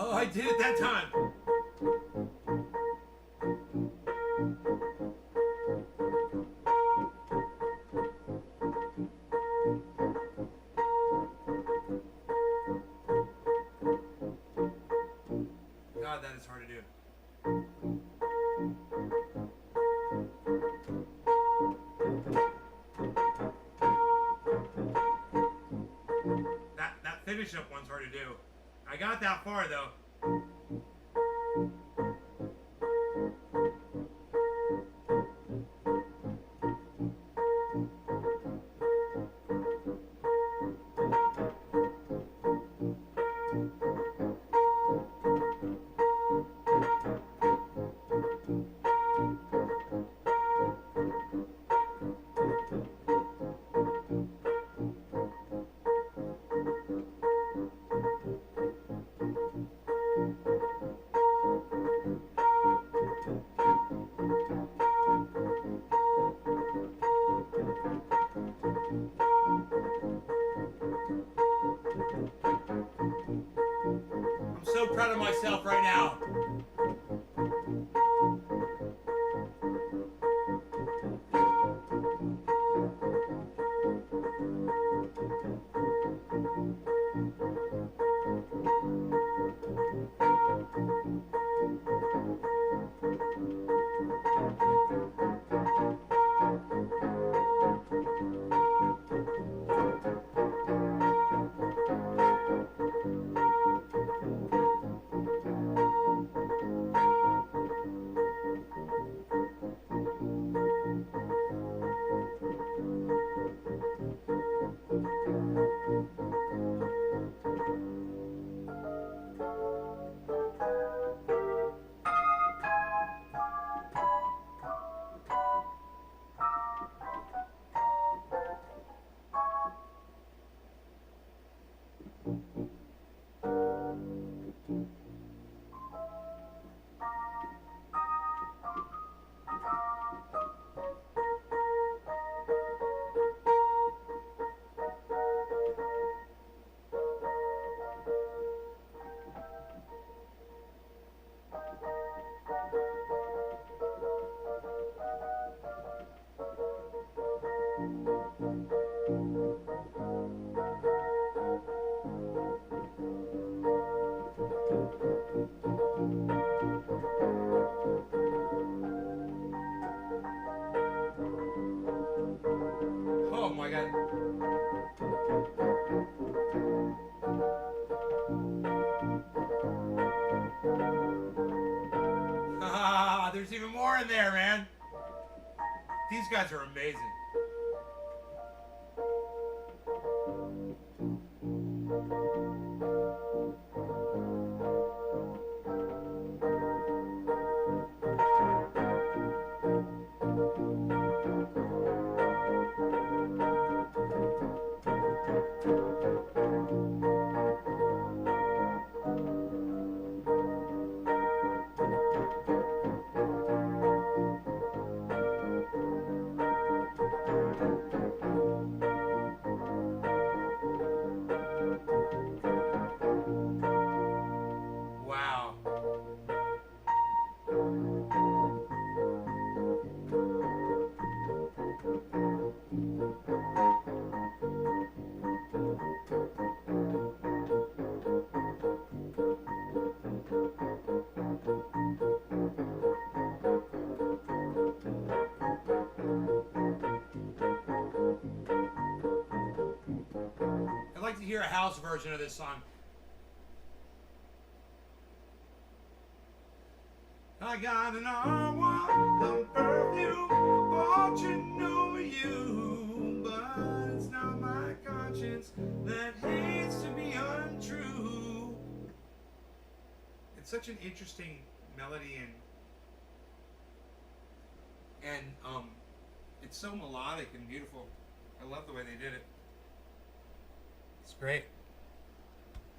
Oh, I did it that time. God, that is hard to do. That finish up one's hard to do. I got that far though. I'm so proud of myself right now. Oh my god. Ah, there's even more in there, man. These guys are amazing. Wow. I'd like to hear a house version of this song. I got an arm of perfume watching over you, but it's not my conscience that hates to be untrue. It's such an interesting melody and it's so melodic and beautiful. I love the way they did it. It's great.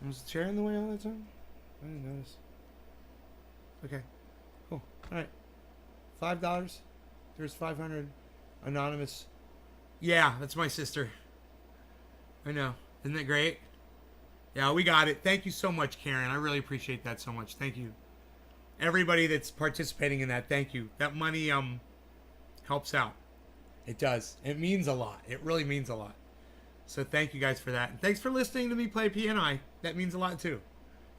Was the chair in the way all the time? I didn't notice. Okay. Cool. Alright. $5. There's 500. Anonymous. Yeah, that's my sister. I know. Isn't that great? Yeah, we got it. Thank you so much, Karen. I really appreciate that so much. Thank you. Everybody that's participating in that, thank you. That money helps out. It does. It means a lot. It really means a lot. So thank you guys for that. And thanks for listening to me play PNI. That means a lot too.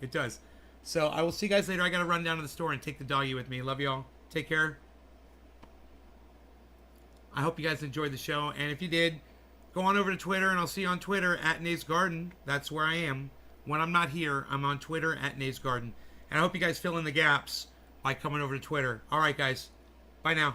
It does. So I will see you guys later. I got to run down to the store and take the doggy with me. Love y'all. Take care. I hope you guys enjoyed the show. And if you did, go on over to Twitter, and I'll see you on Twitter at Nays Garden. That's where I am. When I'm not here, I'm on Twitter at Nays Garden. And I hope you guys fill in the gaps by coming over to Twitter. All right, guys. Bye now.